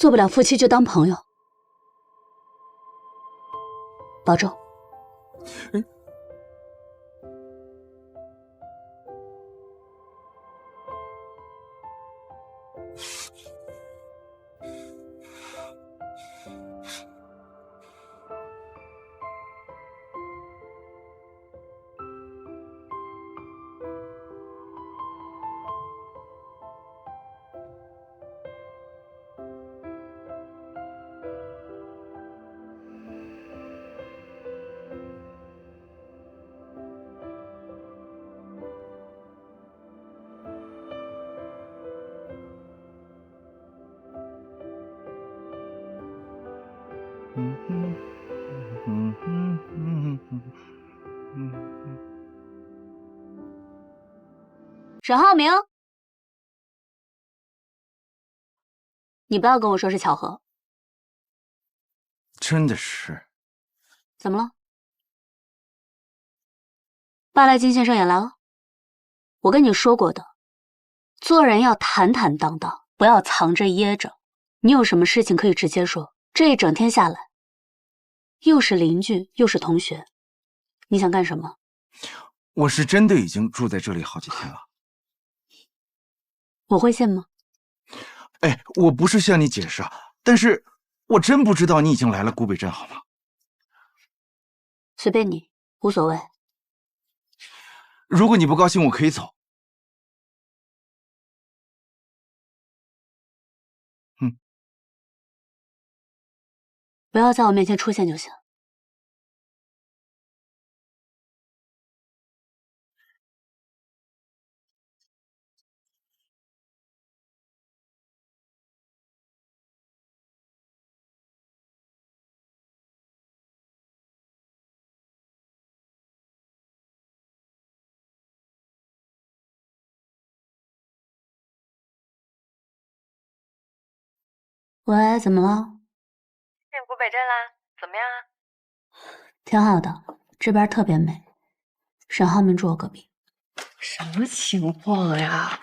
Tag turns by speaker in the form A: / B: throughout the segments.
A: 做不了夫妻就当朋友，保重。沈浩明，你不要跟我说是巧合。
B: 真的是。
A: 怎么了？巴莱金先生也来了。我跟你说过的，做人要坦坦荡荡，不要藏着掖着。你有什么事情可以直接说。这一整天下来，又是邻居又是同学，你想干什么？
B: 我是真的已经住在这里好几天了。
A: 我会信吗？
B: 哎，我不是向你解释啊，但是我真不知道你已经来了古北镇，好吗？
A: 随便你，无所谓。
B: 如果你不高兴，我可以走。
A: 不要在我面前出现就行。喂，怎么了？
C: 进古北镇啦，怎么样啊？
A: 挺好的，这边特别美。沈浩明住我隔壁。
C: 什么情况呀？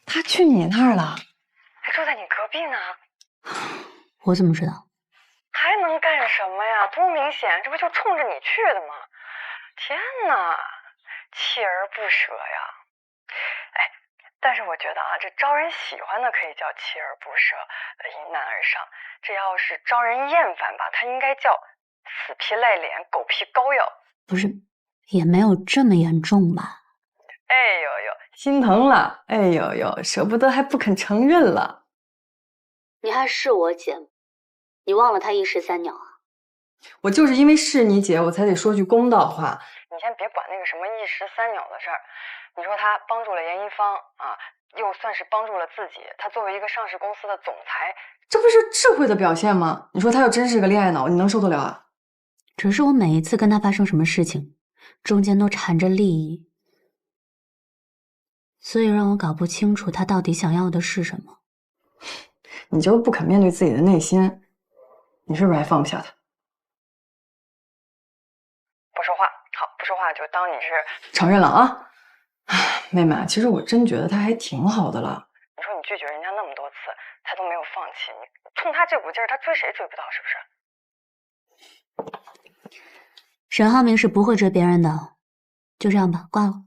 C: 他去你那儿了，还住在你隔壁呢。
A: 我怎么知道？
C: 还能干什么呀？多明显，这不就冲着你去的吗？天哪，锲而不舍呀！哎，但是我觉得啊，这招人喜欢的可以叫锲而不舍，迎难而上。这要是招人厌烦吧，它应该叫死皮赖脸、狗皮膏药。
A: 不是，也没有这么严重吧？
C: 哎呦呦，心疼了！哎呦呦，舍不得还不肯承认了。
A: 你还是我姐吗？你忘了她一石三鸟啊？
C: 我就是因为是你姐，我才得说句公道话。你先别管那个什么一石三鸟的事儿。你说他帮助了严一方啊，又算是帮助了自己。他作为一个上市公司的总裁，这不是智慧的表现吗？你说他要真是个恋爱脑，你能受得了啊？
A: 只是我每一次跟他发生什么事情，中间都缠着利益，所以让我搞不清楚他到底想要的是什么。
C: 你就不肯面对自己的内心，你是不是还放不下他？不说话，好，不说话就当你是承认了啊。妹妹，其实我真觉得他还挺好的了。你说你拒绝人家那么多次，他都没有放弃，你冲他这股劲儿，他追谁追不到，是不是？
A: 沈浩明是不会追别人的，就这样吧，挂了。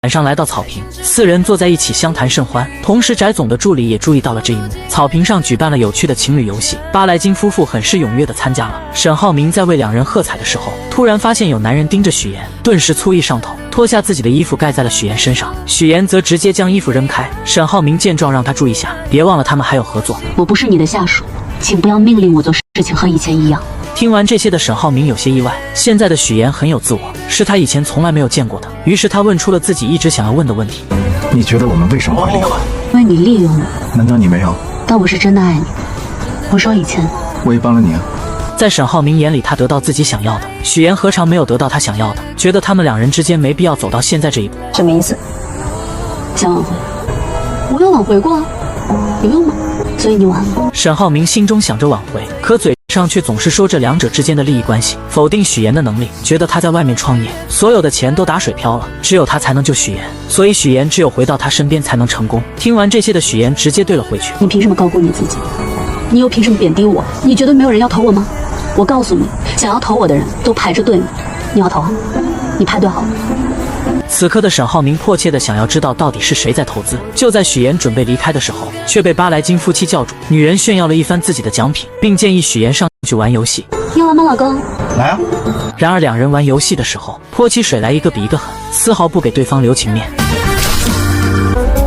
D: 晚上来到草坪，四人坐在一起相谈甚欢。同时，翟总的助理也注意到了这一幕。草坪上举办了有趣的情侣游戏，巴莱金夫妇很是踊跃地参加了。沈浩明在为两人喝彩的时候，突然发现有男人盯着许妍，顿时醋意上头，脱下自己的衣服盖在了许妍身上。许妍则直接将衣服扔开。沈浩明见状，让他注意下，别忘了他们还有合作。
A: 我不是你的下属，请不要命令我做事情和以前一样。
D: 听完这些的沈浩明有些意外，现在的许妍很有自我，是他以前从来没有见过的。于是他问出了自己一直想要问的问题：
B: 你觉得我们为什么会离婚？
A: 因为你利用我。
B: 难道你没有？
A: 但我是真的爱你。我说以前
B: 我也帮了你啊。
D: 在沈浩明眼里，他得到自己想要的，许妍何尝没有得到他想要的？觉得他们两人之间没必要走到现在这一步。
A: 什么意思？想挽回？我有挽回过啊，有用吗？所以你挽了。
D: 沈浩明心中想着挽回，可嘴上却总是说这两者之间的利益关系，否定许岩的能力，觉得他在外面创业，所有的钱都打水漂了，只有他才能救许岩，所以许岩只有回到他身边才能成功。听完这些的许岩直接怼了回去：
A: 你凭什么高估你自己？你又凭什么贬低我？你觉得没有人要投我吗？我告诉你，想要投我的人都排着队呢，你要投啊？你排队好了。
D: 此刻的沈浩明迫切地想要知道到底是谁在投资。就在许岩准备离开的时候，却被巴莱金夫妻叫住。女人炫耀了一番自己的奖品，并建议许岩上去玩游戏。
A: 要玩吗，老公？
B: 来啊！
D: 然而两人玩游戏的时候，泼起水来一个比一个狠，丝毫不给对方留情面。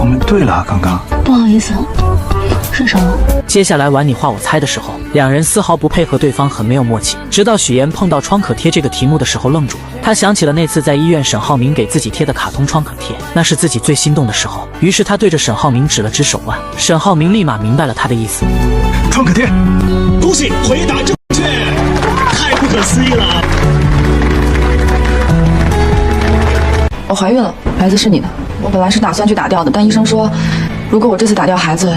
B: 我们对了，刚刚。
A: 不好意思，是什么？
D: 接下来玩你画我猜的时候，两人丝毫不配合对方，很没有默契。直到许岩碰到创可贴这个题目的时候愣住了，他想起了那次在医院沈浩明给自己贴的卡通创可贴，那是自己最心动的时候。于是他对着沈浩明指了指手腕，沈浩明立马明白了他的意思。
B: 创可贴，
E: 恭喜回答正确，太不可思议了！
F: 我怀孕了，孩子是你的。我本来是打算去打掉的，但医生说，如果我这次打掉孩子，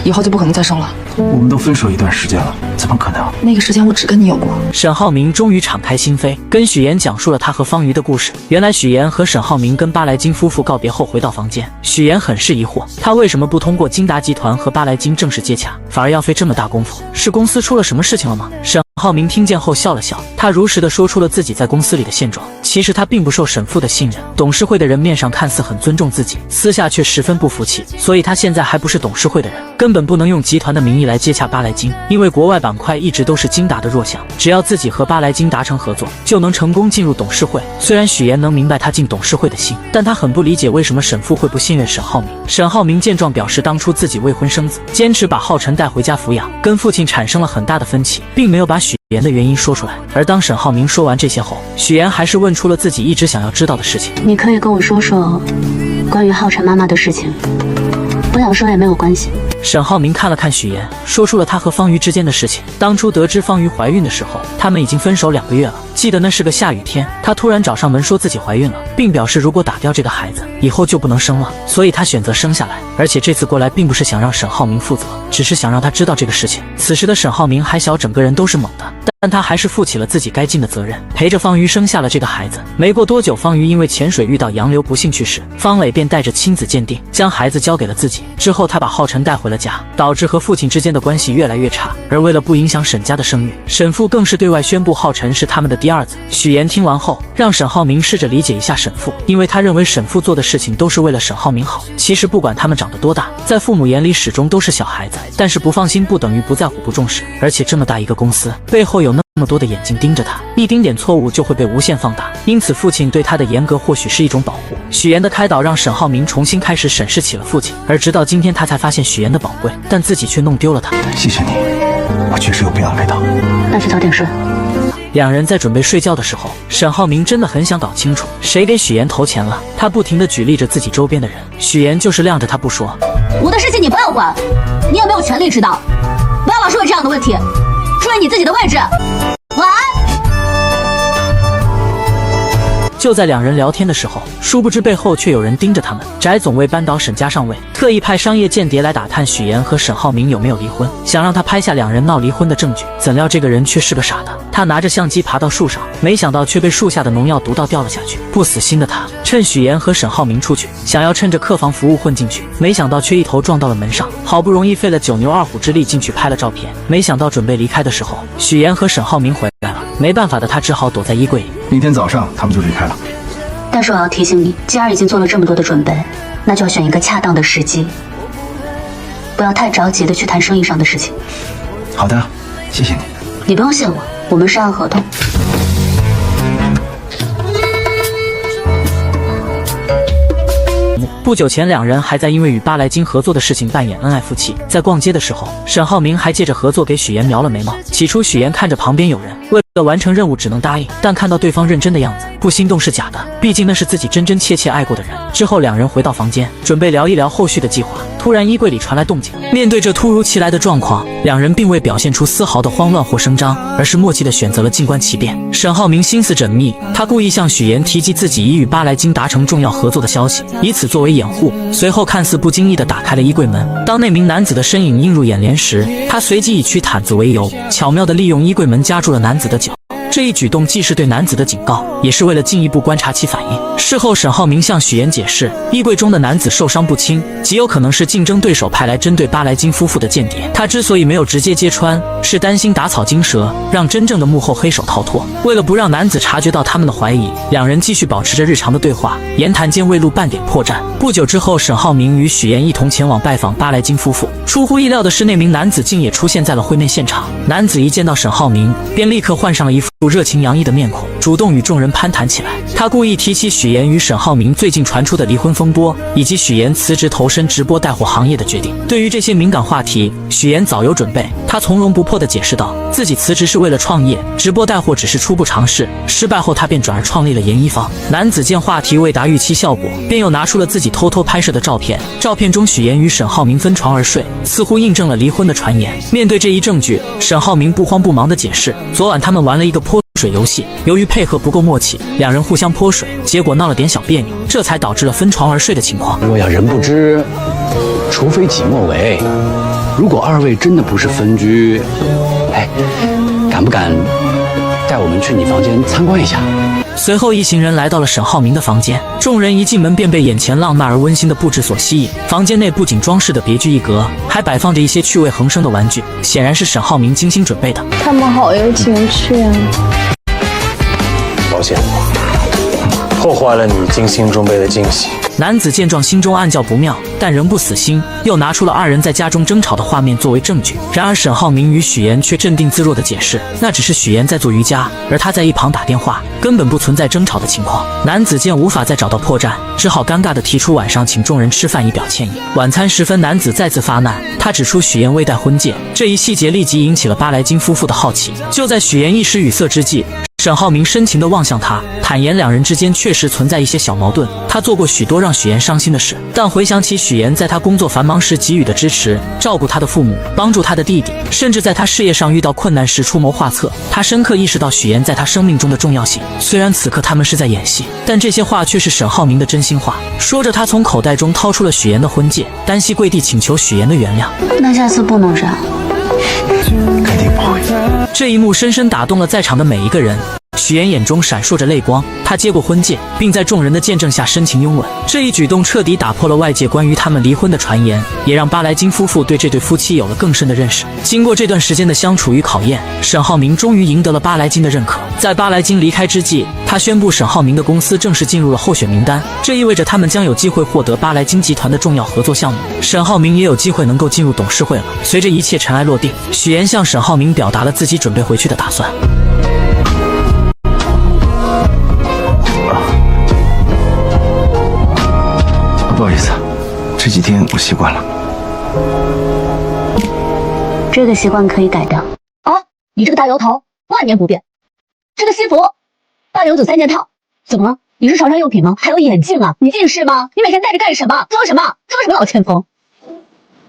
F: 以后就不可能再生了。
B: 我们都分手一段时间了，怎么可能？
F: 那个时间我只跟你有过。
D: 沈浩明终于敞开心扉，跟许岩讲述了他和方瑜的故事。原来许岩和沈浩明跟巴莱金夫妇告别后回到房间，许岩很是疑惑，他为什么不通过金达集团和巴莱金正式接洽，反而要费这么大功夫？是公司出了什么事情了吗？沈浩明听见后笑了笑，他如实的说出了自己在公司里的现状。其实他并不受沈父的信任，董事会的人面上看似很尊重自己，私下却十分不服气，所以他现在还不是董事会的人，根本不能用集团的名义来接洽巴莱金，因为国外板块一直都是金达的弱项，只要自己和巴莱金达成合作，就能成功进入董事会。虽然许岩能明白他进董事会的心，但他很不理解为什么沈父会不信任沈浩明。沈浩明见状表示，当初自己未婚生子，坚持把浩辰带回家抚养，跟父亲产生了很大的分歧，并没有把许岩的原因说出来。而当沈浩明说完这些后，许岩还是问出了自己一直想要知道的事情。
A: 你可以跟我说说关于浩辰妈妈的事情，不想说也没有关系。
D: 沈浩明看了看许岩，说出了他和方瑜之间的事情。当初得知方瑜怀孕的时候，他们已经分手2个月了。记得那是个下雨天，他突然找上门说自己怀孕了，并表示如果打掉这个孩子，以后就不能生了，所以他选择生下来。而且这次过来并不是想让沈浩明负责，只是想让他知道这个事情。此时的沈浩明还小，整个人都是懵的，但他还是负起了自己该尽的责任，陪着方瑜生下了这个孩子。没过多久，方瑜因为潜水遇到洋流不幸去世，方磊便带着亲子鉴定将孩子交给了自己。之后他把浩辰带回了家，导致和父亲之间的关系越来越差。而为了不影响沈家的声誉，沈父更是对外宣布浩辰是他们的第二子。许岩听完后，让沈浩明试着理解一下沈父，因为他认为沈父做的事情都是为了沈浩明好。其实不管他们长得多大，在父母眼里始终都是小孩子，但是不放心不等于不在乎不重视。而且这么大一个公司，背后有那么多的眼睛盯着他，一丁点错误就会被无限放大，因此父亲对他的严格或许是一种保护。许岩的开导让沈浩明重新开始审视起了父亲，而直到今天他才发现许岩的宝贵，但自己却弄丢了他。
B: 谢谢你，我确实有必要来到。
A: 那就早点睡。
D: 两人在准备睡觉的时候，沈浩明真的很想搞清楚谁给许岩投钱了。他不停地举例着自己周边的人，许岩就是晾着他不说。
A: 我的事情你不要管，你也没有权利知道。不要老是问这样的问题，注意你自己的位置。晚安。
D: 就在两人聊天的时候，殊不知背后却有人盯着他们。翟总为扳倒沈家上位，特意派商业间谍来打探许岩和沈浩明有没有离婚，想让他拍下两人闹离婚的证据。怎料这个人却是个傻的，他拿着相机爬到树上，没想到却被树下的农药毒到掉了下去。不死心的他趁许岩和沈浩明出去，想要趁着客房服务混进去，没想到却一头撞到了门上。好不容易费了9牛2虎之力进去拍了照片，没想到准备离开的时候，许岩和沈浩明回来了。没办法的他只好躲在衣柜里。
B: 明天早上他们就离开了。
A: 但是我要提醒你，既然已经做了这么多的准备，那就要选一个恰当的时机，不要太着急的去谈生意上的事情。
B: 好的，谢谢你。
A: 你不用谢我，我们是按合同。
D: 不久前，两人还在因为与巴莱金合作的事情扮演恩爱夫妻。在逛街的时候，沈浩明还借着合作给许岩描了眉毛。起初，许岩看着旁边有人，为了完成任务只能答应，但看到对方认真的样子，不心动是假的，毕竟那是自己真真切切爱过的人。之后两人回到房间，准备聊一聊后续的计划。突然衣柜里传来动静，面对这突如其来的状况，两人并未表现出丝毫的慌乱或声张，而是默契地选择了静观其变。沈浩明心思缜密，他故意向许岩提及自己已与巴莱金达成重要合作的消息，以此作为掩护。随后看似不经意地打开了衣柜门，当那名男子的身影映入眼帘时，他随即以取毯子为由，巧妙地利用衣柜门夹住了男子的脚。这一举动既是对男子的警告，也是为了进一步观察其反应。事后沈浩明向许岩解释，衣柜中的男子受伤不轻，极有可能是竞争对手派来针对巴莱金夫妇的间谍。他之所以没有直接揭穿，是担心打草惊蛇，让真正的幕后黑手逃脱。为了不让男子察觉到他们的怀疑，两人继续保持着日常的对话，言谈间未露半点破绽。不久之后，沈浩明与许岩一同前往拜访巴莱金夫妇。出乎意料的是，那名男子竟也出现在了会面现场。男子一见到沈浩明，便立刻换上了一副热情洋溢的面孔，主动与众人攀谈起来。他故意提起许岩与沈浩明最近传出的离婚风波，以及许岩辞职投身直播带货行业的决定。对于这些敏感话题，许岩早有准备，他从容不迫地解释道，自己辞职是为了创业，直播带货只是初步尝试，失败后他便转而创立了研一方。男子见话题未达预期效果，便又拿出了自己偷偷拍摄的照片，照片中许岩与沈浩明分床而睡，似乎印证了离婚的传言。面对这一证据，沈浩明不慌不忙地解释，昨晚他们玩了一个泼水游戏，由于配合不够默契，两人互相泼水，结果闹了点小别扭，这才导致了分床而睡的情况。
G: 若要人不知，除非己莫为。如果二位真的不是分居，敢不敢带我们去你房间参观一下？
D: 随后一行人来到了沈浩明的房间，众人一进门便被眼前浪漫而温馨的布置所吸引。房间内不仅装饰的别具一格，还摆放着一些趣味横生的玩具，显然是沈浩明精心准备的。
H: 他们好有情趣啊！
E: 抱歉，破坏了你精心准备的惊喜。
D: 男子见状，心中暗叫不妙，但仍不死心，又拿出了二人在家中争吵的画面作为证据。然而沈浩明与许岩却镇定自若地解释，那只是许岩在做瑜伽，而他在一旁打电话，根本不存在争吵的情况。男子见无法再找到破绽，只好尴尬地提出晚上请众人吃饭以表歉意。晚餐时分，男子再次发难，他指出许岩未戴婚戒，这一细节立即引起了巴莱金夫妇的好奇。就在许岩一时语塞之际，沈浩明深情地望向他，坦言两人之间确实存在一些小矛盾，他做过许多让许岩伤心的事，但回想起许岩在他工作繁忙时给予的支持，照顾他的父母，帮助他的弟弟，甚至在他事业上遇到困难时出谋划策，他深刻意识到许岩在他生命中的重要性。虽然此刻他们是在演戏，但这些话却是沈浩明的真心话。说着，他从口袋中掏出了许岩的婚戒，单膝跪地请求许岩的原谅。
A: 那下次不能这样。
B: 肯定不会。
D: 这一幕深深打动了在场的每一个人。许岩眼中闪烁着泪光，他接过婚戒，并在众人的见证下深情拥吻。这一举动彻底打破了外界关于他们离婚的传言，也让巴莱金夫妇对这对夫妻有了更深的认识。经过这段时间的相处与考验，沈浩明终于赢得了巴莱金的认可。在巴莱金离开之际，他宣布沈浩明的公司正式进入了候选名单，这意味着他们将有机会获得巴莱金集团的重要合作项目。沈浩明也有机会能够进入董事会了。随着一切尘埃落定，许岩向沈浩明表达了自己准备回去的打算。
B: 不好意思，这几天我习惯了。
A: 这个习惯可以改掉。
I: 啊，你这个大摇头，万年不变。这个西服，8993件套，怎么了？你是潮商用品吗？还有眼镜啊？你近视吗？你每天戴着干什么？装什么？装什么老千锋？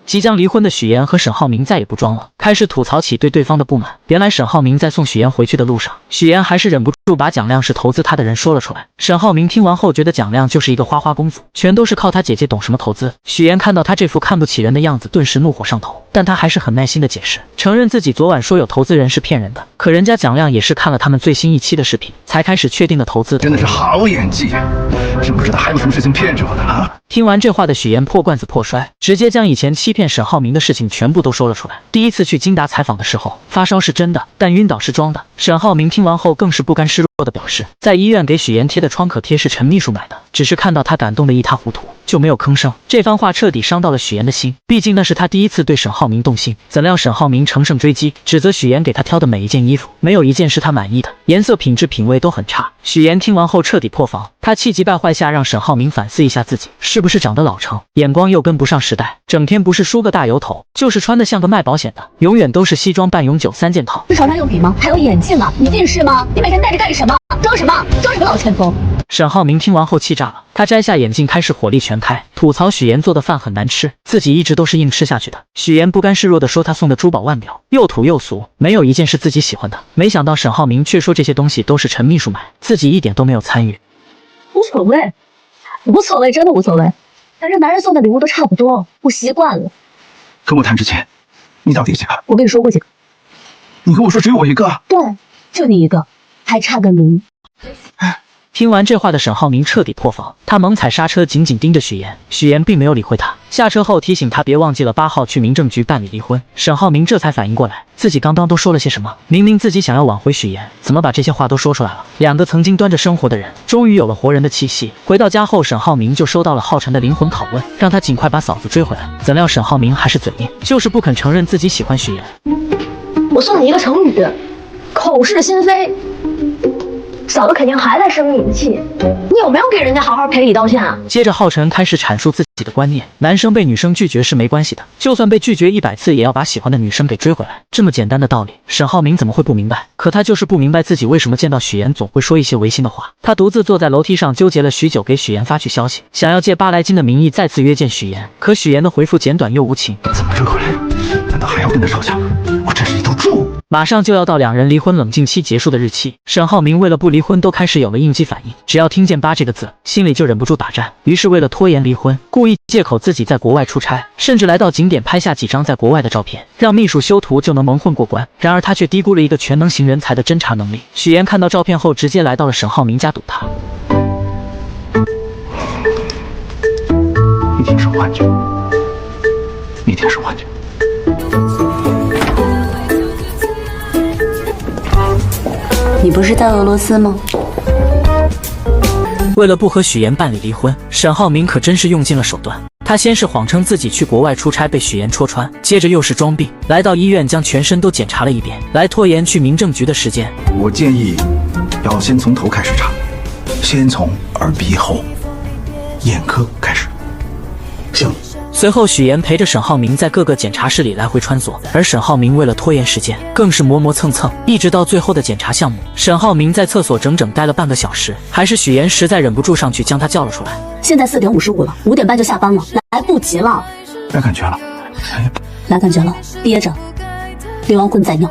D: 即将离婚的许岩和沈浩明再也不装了，开始吐槽起对对方的不满。原来沈浩明在送许岩回去的路上，许岩还是忍不住把蒋亮是投资他的人说了出来。沈浩明听完后觉得蒋亮就是一个花花公子，全都是靠他姐姐懂什么投资。许岩看到他这副看不起人的样子，顿时怒火上头，但他还是很耐心的解释，承认自己昨晚说有投资人是骗人的，可人家蒋亮也是看了他们最新一期的视频，才开始确定的投资的。
B: 真的是好演技，真不知道还有什么事情骗着我呢啊！
D: 听完这话的许岩破罐子破摔，直接将以前欺骗沈浩明的事情全部都说了出来。第一次去金达采访的时候，发烧是真的，但晕倒是装的。沈浩明听完后更是不甘示弱。的表示，在医院给许妍贴的创可贴是陈秘书买的，只是看到她感动得一塌糊涂，就没有吭声。这番话彻底伤到了许妍的心，毕竟那是她第一次对沈浩明动心。怎料沈浩明乘胜追击，指责许妍给他挑的每一件衣服，没有一件是他满意的，颜色、品质、品味都很差。许妍听完后彻底破防，她气急败坏下让沈浩明反思一下自己是不是长得老成，眼光又跟不上时代，整天不是梳个大油头，就是穿得像个卖保险的，永远都是西装半永久3件套。
I: 是潮商用品吗？还有眼镜啊！你近视吗？你每天戴着干什么？装什么？装什么老前锋？
D: 沈浩明听完后气炸了，他摘下眼镜开始火力全开，吐槽许妍做的饭很难吃，自己一直都是硬吃下去的。许妍不甘示弱地说他送的珠宝腕表又土又俗，没有一件是自己喜欢的。没想到沈浩明却说这些东西都是陈秘书买，自己一点都没有参与。
I: 无所谓，无所谓，真的无所谓。反正男人送的礼物都差不多，我习惯了。
B: 跟我谈之前，你到底几个？
I: 我跟你说过几个？
B: 你跟我说只有我一个？
I: 对，就你一个，还差个零。
D: 听完这话的沈浩明彻底破防，他猛踩刹车，紧紧盯着许妍。许妍并没有理会他，下车后提醒他别忘记了8号去民政局办理离婚。沈浩明这才反应过来，自己刚刚都说了些什么。明明自己想要挽回许妍，怎么把这些话都说出来了？两个曾经端着生活的人，终于有了活人的气息。回到家后，沈浩明就收到了浩辰的灵魂拷问，让他尽快把嫂子追回来。怎料沈浩明还是嘴硬，就是不肯承认自己喜欢许妍。
I: 我送你一个成语，口是心非。嫂子肯定还在生你的气，你有没有给人家好好赔礼道歉啊？
D: 接着浩辰开始阐述自己的观念，男生被女生拒绝是没关系的，就算被拒绝100次也要把喜欢的女生给追回来。这么简单的道理，沈浩明怎么会不明白？可他就是不明白自己为什么见到许妍总会说一些违心的话。他独自坐在楼梯上纠结了许久，给许妍发去消息，想要借8来金的名义再次约见许妍，可许妍的回复简短又无情。
B: 怎么追回来？难道还要跟他吵架？我真是一头猪！
D: 马上就要到两人离婚冷静期结束的日期，沈浩明为了不离婚都开始有了应激反应，只要听见8这个字，心里就忍不住打颤。于是为了拖延离婚，故意借口自己在国外出差，甚至来到景点拍下几张在国外的照片，让秘书修图就能蒙混过关。然而他却低估了一个全能型人才的侦查能力。许妍看到照片后，直接来到了沈浩明家堵他。
B: 一定是幻觉，一定是幻觉。
A: 你不是在俄罗斯吗？
D: 为了不和许妍办理离婚，沈浩明可真是用尽了手段。他先是谎称自己去国外出差被许妍戳穿，接着又是装病，来到医院将全身都检查了一遍，来拖延去民政局的时间。
B: 我建议要先从头开始查，先从耳鼻喉眼科开始。行。
D: 随后许妍陪着沈浩明在各个检查室里来回穿梭，而沈浩明为了拖延时间，更是磨磨蹭蹭，一直到最后的检查项目，沈浩明在厕所整整待了半个小时，还是许妍实在忍不住上去将他叫了出来。
I: 现在4点55了，5点半就下班了，来不及了。
B: 来感觉了，
I: 来感觉了，憋着，流完混再尿。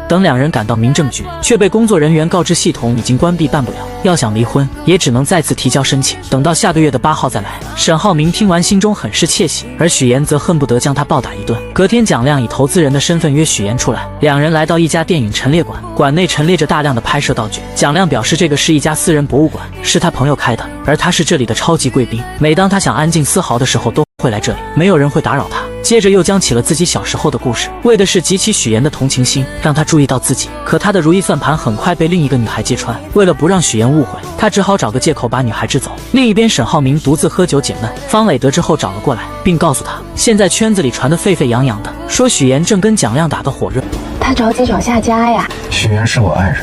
D: 等两人赶到民政局，却被工作人员告知系统已经关闭，办不了。要想离婚，也只能再次提交申请，等到下个月的8号再来。沈浩明听完心中很是窃喜，而许妍则恨不得将他暴打一顿。隔天，蒋亮以投资人的身份约许妍出来，两人来到一家电影陈列馆，馆内陈列着大量的拍摄道具。蒋亮表示这个是一家私人博物馆，是他朋友开的，而他是这里的超级贵宾，每当他想安静丝毫的时候都会来这里，没有人会打扰他。接着又讲起了自己小时候的故事，为的是激起许妍的同情心，让他注意到自己。可他的如意算盘很快被另一个女孩揭穿，为了不让许妍误会，他只好找个借口把女孩支走。另一边，沈浩明独自喝酒解闷，方磊得知后找了过来，并告诉他，现在圈子里传得沸沸扬扬的，说许妍正跟蒋亮打得火热。
H: 他着急找下家呀。
B: 许妍是我爱人，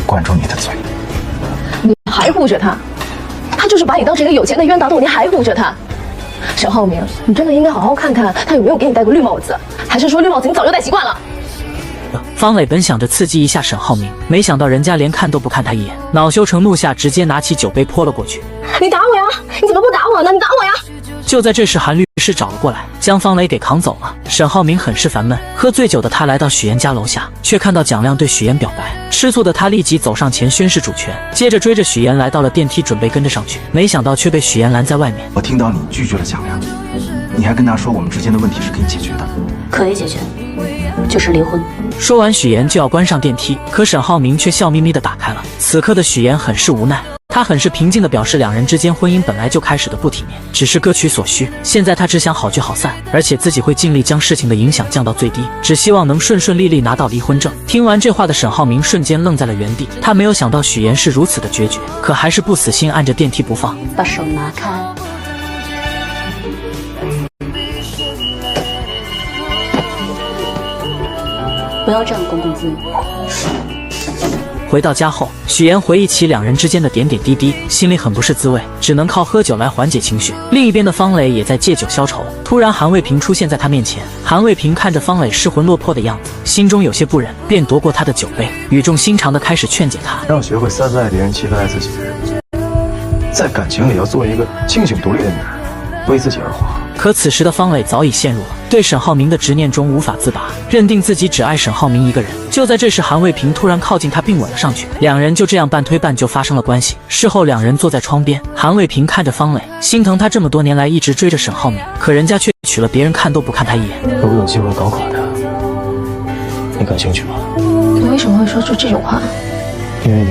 B: 管住你的嘴。
F: 你还护着他，他就是把你当成一个有钱的冤大头，你还护着他。沈浩明，你真的应该好好看看他有没有给你戴过绿帽子，还是说绿帽子你早就戴习惯了？
D: 方磊本想着刺激一下沈浩明，没想到人家连看都不看他一眼，恼羞成怒下直接拿起酒杯泼了过去。
F: 你打我呀！你怎么不打我呢？你打我呀！
D: 就在这时，韩律师找了过来，将方磊给扛走了。沈浩明很是烦闷，喝醉酒的他来到许妍家楼下，却看到蒋亮对许妍表白。吃醋的他立即走上前宣誓主权，接着追着许妍来到了电梯，准备跟着上去，没想到却被许妍拦在外面。
B: 我听到你拒绝了蒋亮，你还跟他说我们之间的问题是可以解决的。
A: 可以解决，就是离婚。
D: 说完，许妍就要关上电梯，可沈浩明却笑眯眯地打开了。此刻的许妍很是无奈，他很是平静地表示，两人之间婚姻本来就开始的不体面，只是各取所需。现在他只想好聚好散，而且自己会尽力将事情的影响降到最低，只希望能顺顺利利拿到离婚证。听完这话的沈浩明瞬间愣在了原地，他没有想到许岩是如此的决绝，可还是不死心按着电梯不放。
A: 把手拿开。不要这样公共资源。
D: 回到家后，许岩回忆起两人之间的点点滴滴，心里很不是滋味，只能靠喝酒来缓解情绪。另一边的方磊也在借酒消愁。突然，韩卫平出现在他面前。韩卫平看着方磊失魂落魄的样子，心中有些不忍，便夺过他的酒杯，语重心长地开始劝解他，
B: 要学会三分爱别人，七分爱自己，在感情里要做一个清醒独立的女人，为自己而活。
D: 可此时的方磊早已陷入了对沈浩明的执念中无法自拔，认定自己只爱沈浩明一个人。就在这时，韩卫平突然靠近他并吻了上去，两人就这样半推半就发生了关系。事后两人坐在窗边，韩卫平看着方磊，心疼他这么多年来一直追着沈浩明，可人家却娶了别人看都不看他一眼。
E: 如果有机会搞垮他，你感兴趣吗？
F: 你为什么会说出这种话？
E: 因为你。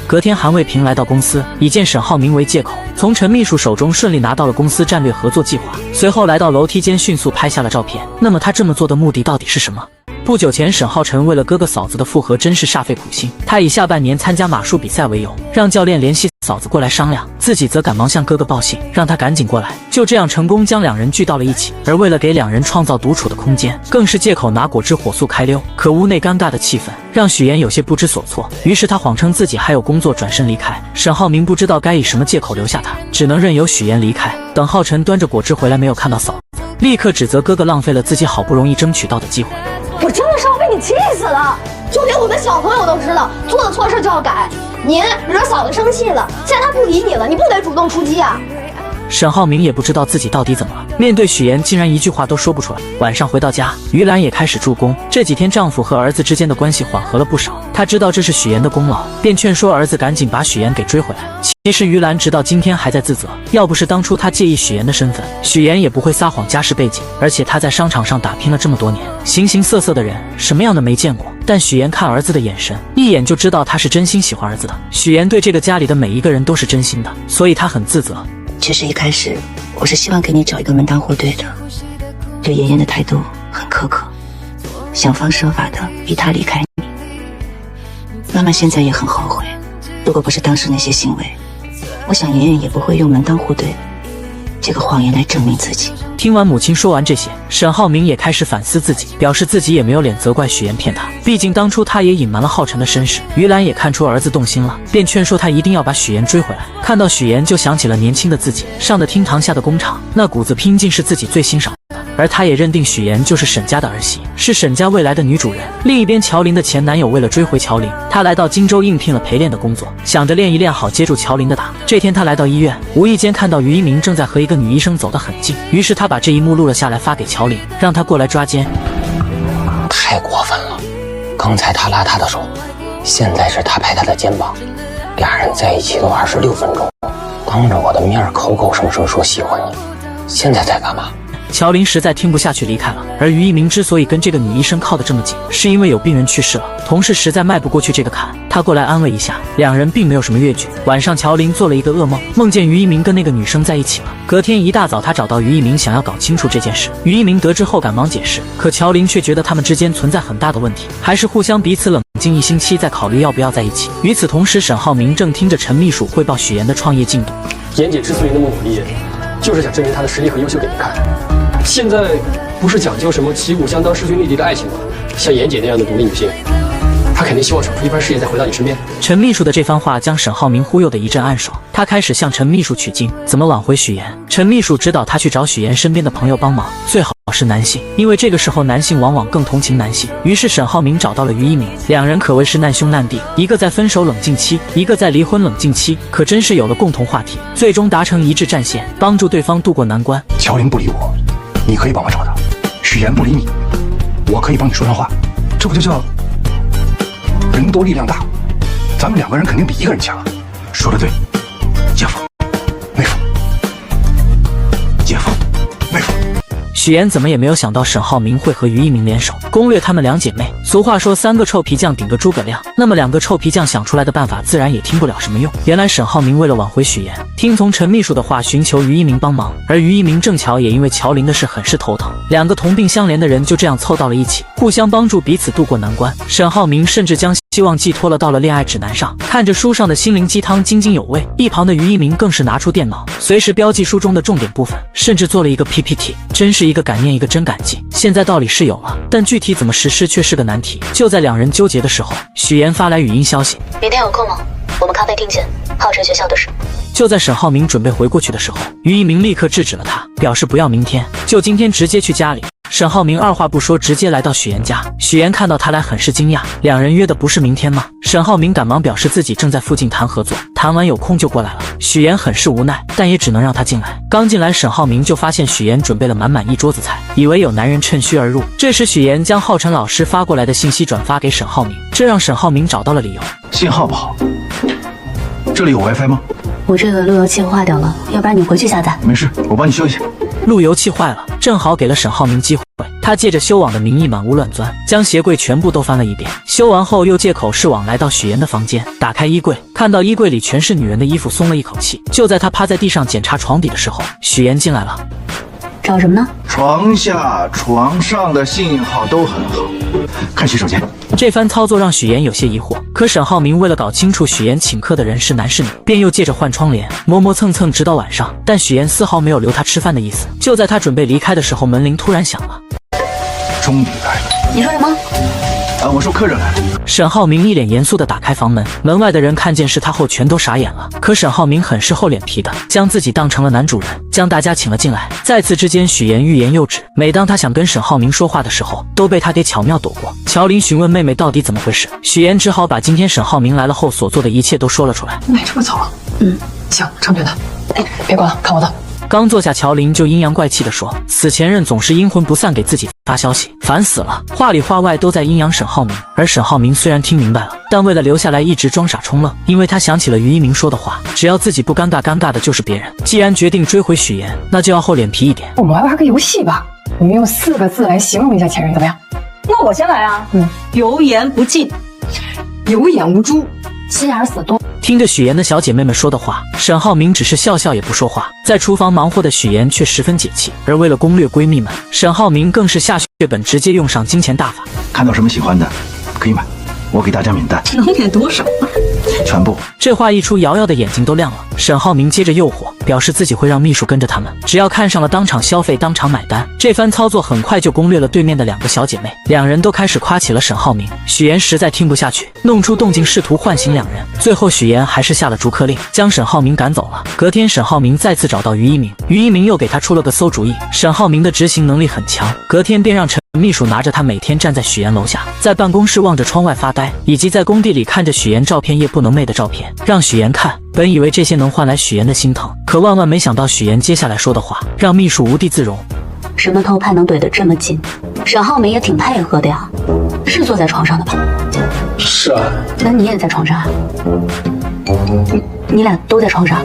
D: 隔天，韩卫平来到公司，以见沈浩明为借口，从陈秘书手中顺利拿到了公司战略合作计划。随后来到楼梯间，迅速拍下了照片。那么他这么做的目的到底是什么？不久前，沈浩辰为了哥哥嫂子的复合，真是煞费苦心。他以下半年参加马术比赛为由，让教练联系嫂子过来商量，自己则赶忙向哥哥报信，让他赶紧过来。就这样成功将两人聚到了一起。而为了给两人创造独处的空间，更是借口拿果汁火速开溜。可屋内尴尬的气氛让许岩有些不知所措，于是他谎称自己还有工作，转身离开。沈浩明不知道该以什么借口留下他，只能任由许岩离开。等浩辰端着果汁回来，没有看到嫂子，立刻指责哥哥浪费了自己好不容易争取到的机会。
F: 我真的是要被你气死了！就连我们小朋友都知道，做了错事就要改。您惹嫂子生气了，现在她不理你了，你不得主动出击啊？
D: 沈浩明也不知道自己到底怎么了，面对许岩竟然一句话都说不出来。晚上回到家，于兰也开始助攻。这几天丈夫和儿子之间的关系缓和了不少，她知道这是许岩的功劳，便劝说儿子赶紧把许岩给追回来。其实于兰直到今天还在自责，要不是当初她介意许岩的身份，许岩也不会撒谎家世背景。而且他在商场上打拼了这么多年，形形色色的人，什么样的没见过。但许岩看儿子的眼神，一眼就知道他是真心喜欢儿子的。许岩对这个家里的每一个人都是真心的，所以他很自责。
I: 其实一开始我是希望给你找一个门当户对的，对妍妍的态度很苛刻，想方设法的逼她离开你。妈妈现在也很后悔，如果不是当时那些行为，我想妍妍也不会用门当户对这个谎言来证明自己。
D: 听完母亲说完这些，沈浩明也开始反思自己，表示自己也没有脸责怪许岩骗他，毕竟当初他也隐瞒了浩辰的身世。于兰也看出儿子动心了，便劝说他一定要把许岩追回来。看到许岩就想起了年轻的自己，上的厅堂下的工厂，那股子拼劲是自己最欣赏的。而他也认定许岩就是沈家的儿媳，是沈家未来的女主人。另一边，乔琳的前男友为了追回乔琳，他来到荆州应聘了陪练的工作，想着练一练好接住乔琳的打。这天他来到医院，无意间看到于一鸣正在和一个女医生走得很近，于是他把这一幕录了下来发给乔琳，让她过来抓奸。
J: 太过分了，刚才他拉她的手，现在是他拍她的肩膀，俩人在一起都26分钟，当着我的面口口声声说喜欢你，现在在干嘛？
D: 乔琳实在听不下去离开了。而于一鸣之所以跟这个女医生靠得这么紧，是因为有病人去世了，同事实在迈不过去这个坎，他过来安慰一下，两人并没有什么越剧。晚上乔琳做了一个噩梦，梦见于一鸣跟那个女生在一起了。隔天一大早，他找到于一鸣，想要搞清楚这件事。于一鸣得知后赶忙解释，可乔琳却觉得他们之间存在很大的问题，还是互相彼此冷静1星期再考虑要不要在一起。与此同时，沈浩明正听着陈秘书汇报许岩的创业进度。
K: 妍姐之所以那么努力，就是想证明她的实力和优秀给你看。现在不是讲究什么旗鼓相当、势均力敌的爱情吗？像妍姐那样的独立女性，她肯定希望闯出一番事业再回到你身边。
D: 陈秘书的这番话将沈浩明忽悠得一阵暗爽，他开始向陈秘书取经，怎么挽回许岩。陈秘书指导他去找许岩身边的朋友帮忙，最好是男性，因为这个时候男性往往更同情男性。于是沈浩明找到了于一鸣，两人可谓是难兄难弟，一个在分手冷静期，一个在离婚冷静期，可真是有了共同话题，最终达成一致战线，帮助对方渡过难关。
B: 乔琳不理我，你可以帮我找他；许岩不理你，我可以帮你说上话。这不就叫人多力量大？咱们2个人肯定比1个人强。说得对，姐夫，妹夫，姐夫，妹夫。
D: 许岩怎么也没有想到沈浩明会和于一鸣联手攻略他们两姐妹。俗话说三个臭皮匠顶个诸葛亮，那么两个臭皮匠想出来的办法自然也听不了什么用。原来沈浩明为了挽回许岩，听从陈秘书的话寻求于一鸣帮忙，而于一鸣正巧也因为乔林的事很是头疼，两个同病相怜的人就这样凑到了一起，互相帮助彼此度过难关。沈浩明甚至将希望寄托了到了恋爱指南上，看着书上的心灵鸡汤津津有味。一旁的于一鸣更是拿出电脑，随时标记书中的重点部分，甚至做了一个 PPT， 真是一个感念一个真感激。现在道理是有了，但具体怎么实施却是个难题。就在两人纠结的时候，许岩发来语音消息：
I: 明天有空吗？我们咖啡厅见，号称学校的事。
D: 就在沈浩明准备回过去的时候，于一鸣立刻制止了他，表示不要明天，就今天直接去家里。沈浩明二话不说，直接来到许岩家。许岩看到他来，很是惊讶，两人约的不是明天吗？沈浩明赶忙表示自己正在附近谈合作，谈完有空就过来了。许岩很是无奈，但也只能让他进来。刚进来，沈浩明就发现许岩准备了满满一桌子菜，以为有男人趁虚而入。这时许岩将浩辰老师发过来的信息转发给沈浩明，这让沈浩明找到了理由。
B: 信号不好，这里有 WiFi 吗？
A: 我这个路由器坏掉了，要不然你回去下载。
B: 没事，我帮你修一下。
D: 路由器坏了，正好给了沈浩明机会。他借着修网的名义满屋乱钻，将鞋柜全部都翻了一遍。修完后又借口是网来到许岩的房间，打开衣柜，看到衣柜里全是女人的衣服，松了一口气。就在他趴在地上检查床底的时候，许岩进来了。
A: 找什么呢？
B: 床下、床上的信号都很好，看洗手间。
D: 这番操作让许岩有些疑惑，可沈浩明为了搞清楚许岩请客的人是男是女，便又借着换窗帘磨磨蹭蹭直到晚上，但许岩丝毫没有留他吃饭的意思。就在他准备离开的时候，门铃突然响了。
B: 终于来了。
A: 你说什么？
B: 我说客人来了。
D: 沈浩明一脸严肃地打开房门，门外的人看见是他后全都傻眼了。可沈浩明很是厚脸皮的，将自己当成了男主人，将大家请了进来。在此之间，许岩欲言又止，每当他想跟沈浩明说话的时候，都被他给巧妙躲过。乔林询问妹妹到底怎么回事，许岩只好把今天沈浩明来了后所做的一切都说了出来。
F: 买这么早啊？行，成全他。哎，别管了，看我的。
D: 刚坐下，乔林就阴阳怪气地说，此前任总是阴魂不散给自己发消息，烦死了，话里话外都在阴阳沈浩明。而沈浩明虽然听明白了，但为了留下来一直装傻充愣，因为他想起了于一鸣说的话，只要自己不尴尬，尴尬的就是别人。既然决定追回许岩，那就要厚脸皮一点。
F: 我们来玩个游戏吧，我们用4个字来形容一下前任，怎么样？
L: 那我先来啊。油盐不进，
F: 有眼无珠，心眼死多。
D: 听着许岩的小姐妹们说的话，沈浩明只是笑笑也不说话。在厨房忙活的许岩却十分解气，而为了攻略闺蜜们，沈浩明更是下血本，直接用上金钱大法。
B: 看到什么喜欢的可以买，我给大家免单。
L: 能免多少？
B: 全部。
D: 这话一出，瑶瑶的眼睛都亮了。沈浩明接着诱惑，表示自己会让秘书跟着他们，只要看上了当场消费，当场买单。这番操作很快就攻略了对面的2个小姐妹，两人都开始夸起了沈浩明。许岩实在听不下去，弄出动静试图唤醒两人，最后许岩还是下了逐客令，将沈浩明赶走了。隔天，沈浩明再次找到于一鸣，于一鸣又给他出了个馊主意。沈浩明的执行能力很强，隔天便让陈秘书拿着他每天站在许岩楼下，在办公室望着窗外发呆，以及在工地里看着许岩照片夜不能寐的照片，让许岩看。本以为这些能换来许岩的心疼，可万万没想到许岩接下来说的话让秘书无地自容。
A: 什么偷拍能怼得这么近？沈浩明也挺配合的呀，是坐在床上的吧？
K: 是啊。
A: 那你也在床上啊？你俩都在床上？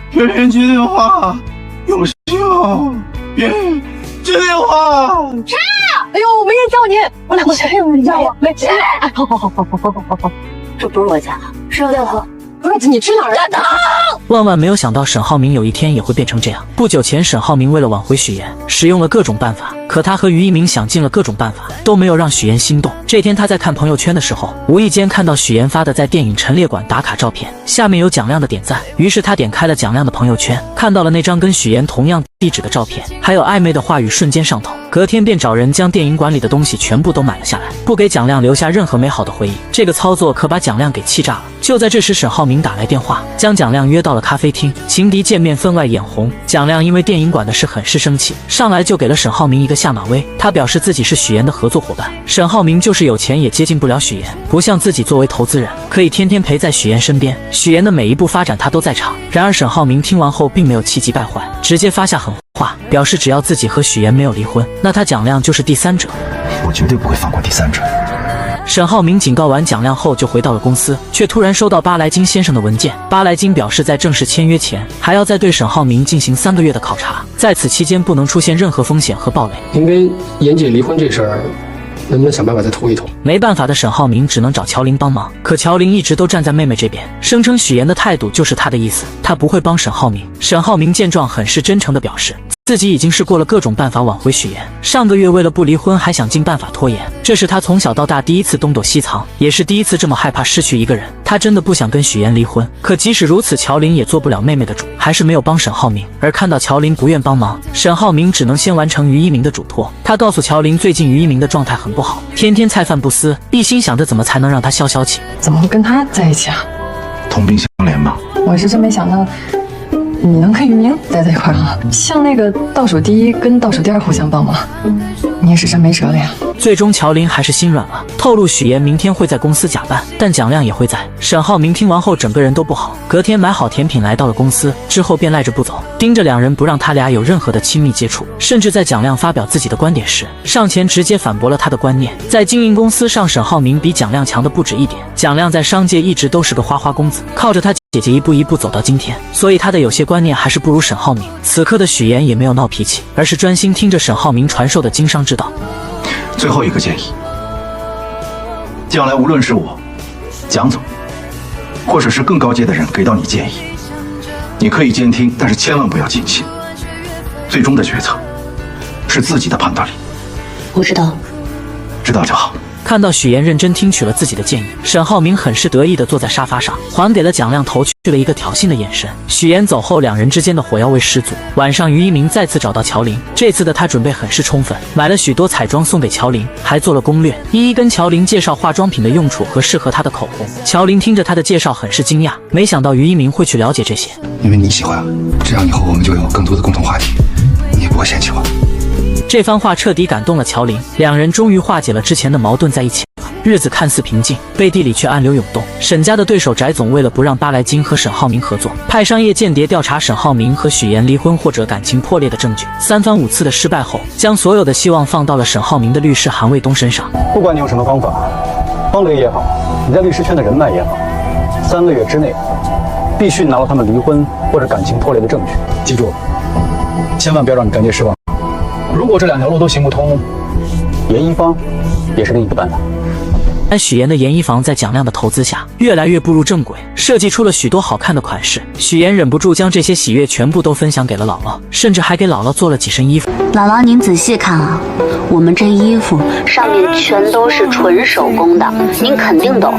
B: 别人接电话，有信号，别人接电话。
F: 谁啊？哎呦，没人叫你，我俩过去。你叫我，没接。哎，好，
A: 这不是我家，是刘和。
F: 不是你去哪儿了？
D: 万万没有想到沈浩明有一天也会变成这样。不久前，沈浩明为了挽回许岩，使用了各种办法，可他和于一鸣想尽了各种办法，都没有让许岩心动。这天他在看朋友圈的时候，无意间看到许岩发的在电影陈列馆打卡照片，下面有蒋亮的点赞，于是他点开了蒋亮的朋友圈，看到了那张跟许岩同样地址的照片，还有暧昧的话语，瞬间上头。隔天便找人将电影馆里的东西全部都买了下来，不给蒋亮留下任何美好的回忆。这个操作可把蒋亮给气炸了。就在这时，沈浩明打来电话，将蒋亮约到了咖啡厅。情敌见面分外眼红，蒋亮因为电影馆的事很是生气，上来就给了沈浩明一个下马威。他表示自己是许岩的合作伙伴，沈浩明就是有钱也接近不了许岩，不像自己作为投资人可以天天陪在许岩身边，许岩的每一步发展他都在场。然而沈浩明听完后并没有气急败坏，直接发下狠话，表示只要自己和许岩没有离婚，那他蒋亮就是第三者。
B: 我绝对不会放过第三者。
D: 沈浩明警告完蒋亮后就回到了公司，却突然收到巴莱金先生的文件。巴莱金表示，在正式签约前，还要再对沈浩明进行3个月的考察，在此期间不能出现任何风险和暴雷。
K: 您跟妍姐离婚这事儿，能不能想办法再拖一拖？
D: 没办法的沈浩明只能找乔林帮忙，可乔林一直都站在妹妹这边，声称许妍的态度就是他的意思，他不会帮沈浩明。沈浩明见状很是真诚地表示，自己已经试过了各种办法挽回许妍，上个月为了不离婚还想尽办法拖延，这是他从小到大第一次东躲西藏，也是第一次这么害怕失去一个人。他真的不想跟许妍离婚，可即使如此，乔林也做不了妹妹的主，还是没有帮沈浩明。而看到乔林不愿帮忙，沈浩明只能先完成于一鸣的嘱托。他告诉乔林，最近于一鸣的状态很不好，天天菜饭不思，一心想着怎么才能让他消消气。
F: 怎么会跟他在一起啊？
B: 同病相怜嘛。
F: 我是真没想到你能跟于明待在一块儿啊！像那个倒数第一跟倒数第二互相帮忙，你也是真没辙了呀。
D: 最终乔林还是心软了，透露许妍明天会在公司假扮，但蒋亮也会在。沈浩明听完后整个人都不好，隔天买好甜品来到了公司，之后便赖着不走，盯着两人不让他俩有任何的亲密接触，甚至在蒋亮发表自己的观点时，上前直接反驳了他的观念。在经营公司上，沈浩明比蒋亮强的不止一点。蒋亮在商界一直都是个花花公子，靠着他姐姐一步一步走到今天，所以他的有些观念还是不如沈浩明。此刻的许妍也没有闹脾气，而是专心听着沈浩明传授的经商之道。
B: 最后一个建议，将来无论是我、蒋总，或者是更高阶的人给到你建议，你可以监听，但是千万不要尽信。最终的决策是自己的判断力。
A: 我知道了，
B: 知道就好。
D: 看到许妍认真听取了自己的建议，沈浩明很是得意地坐在沙发上，还给了蒋亮投去了一个挑衅的眼神。许妍走后，两人之间的火药味十足。晚上，于一鸣再次找到乔林，这次的他准备很是充分，买了许多彩妆送给乔林，还做了攻略，一一跟乔林介绍化妆品的用处和适合他的口红。乔林听着他的介绍很是惊讶，没想到于一鸣会去了解这些。
B: 因为你喜欢，这样以后我们就有更多的共同话题，你也不会嫌弃我。
D: 这番话彻底感动了乔林，两人终于化解了之前的矛盾，在一起了。日子看似平静，背地里却暗流涌动。沈家的对手翟总为了不让巴莱金和沈浩明合作，派商业间谍调查沈浩明和许妍离婚或者感情破裂的证据。3番5次的失败后，将所有的希望放到了沈浩明的律师韩卫东身上。
G: 不管你用什么方法，方雷也好，你在律师圈的人脉也好，3个月之内必须拿到他们离婚或者感情破裂的证据。记住，千万不要让你干爹失望。如果这2条路都行不通，严一方也是另一个办法。
D: 但许妍的研衣房在蒋亮的投资下越来越步入正轨，设计出了许多好看的款式。许妍忍不住将这些喜悦全部都分享给了姥姥，甚至还给姥姥做了几身衣服。
A: 姥姥，您仔细看啊，我们这衣服上面全都是纯手工的，您肯定懂，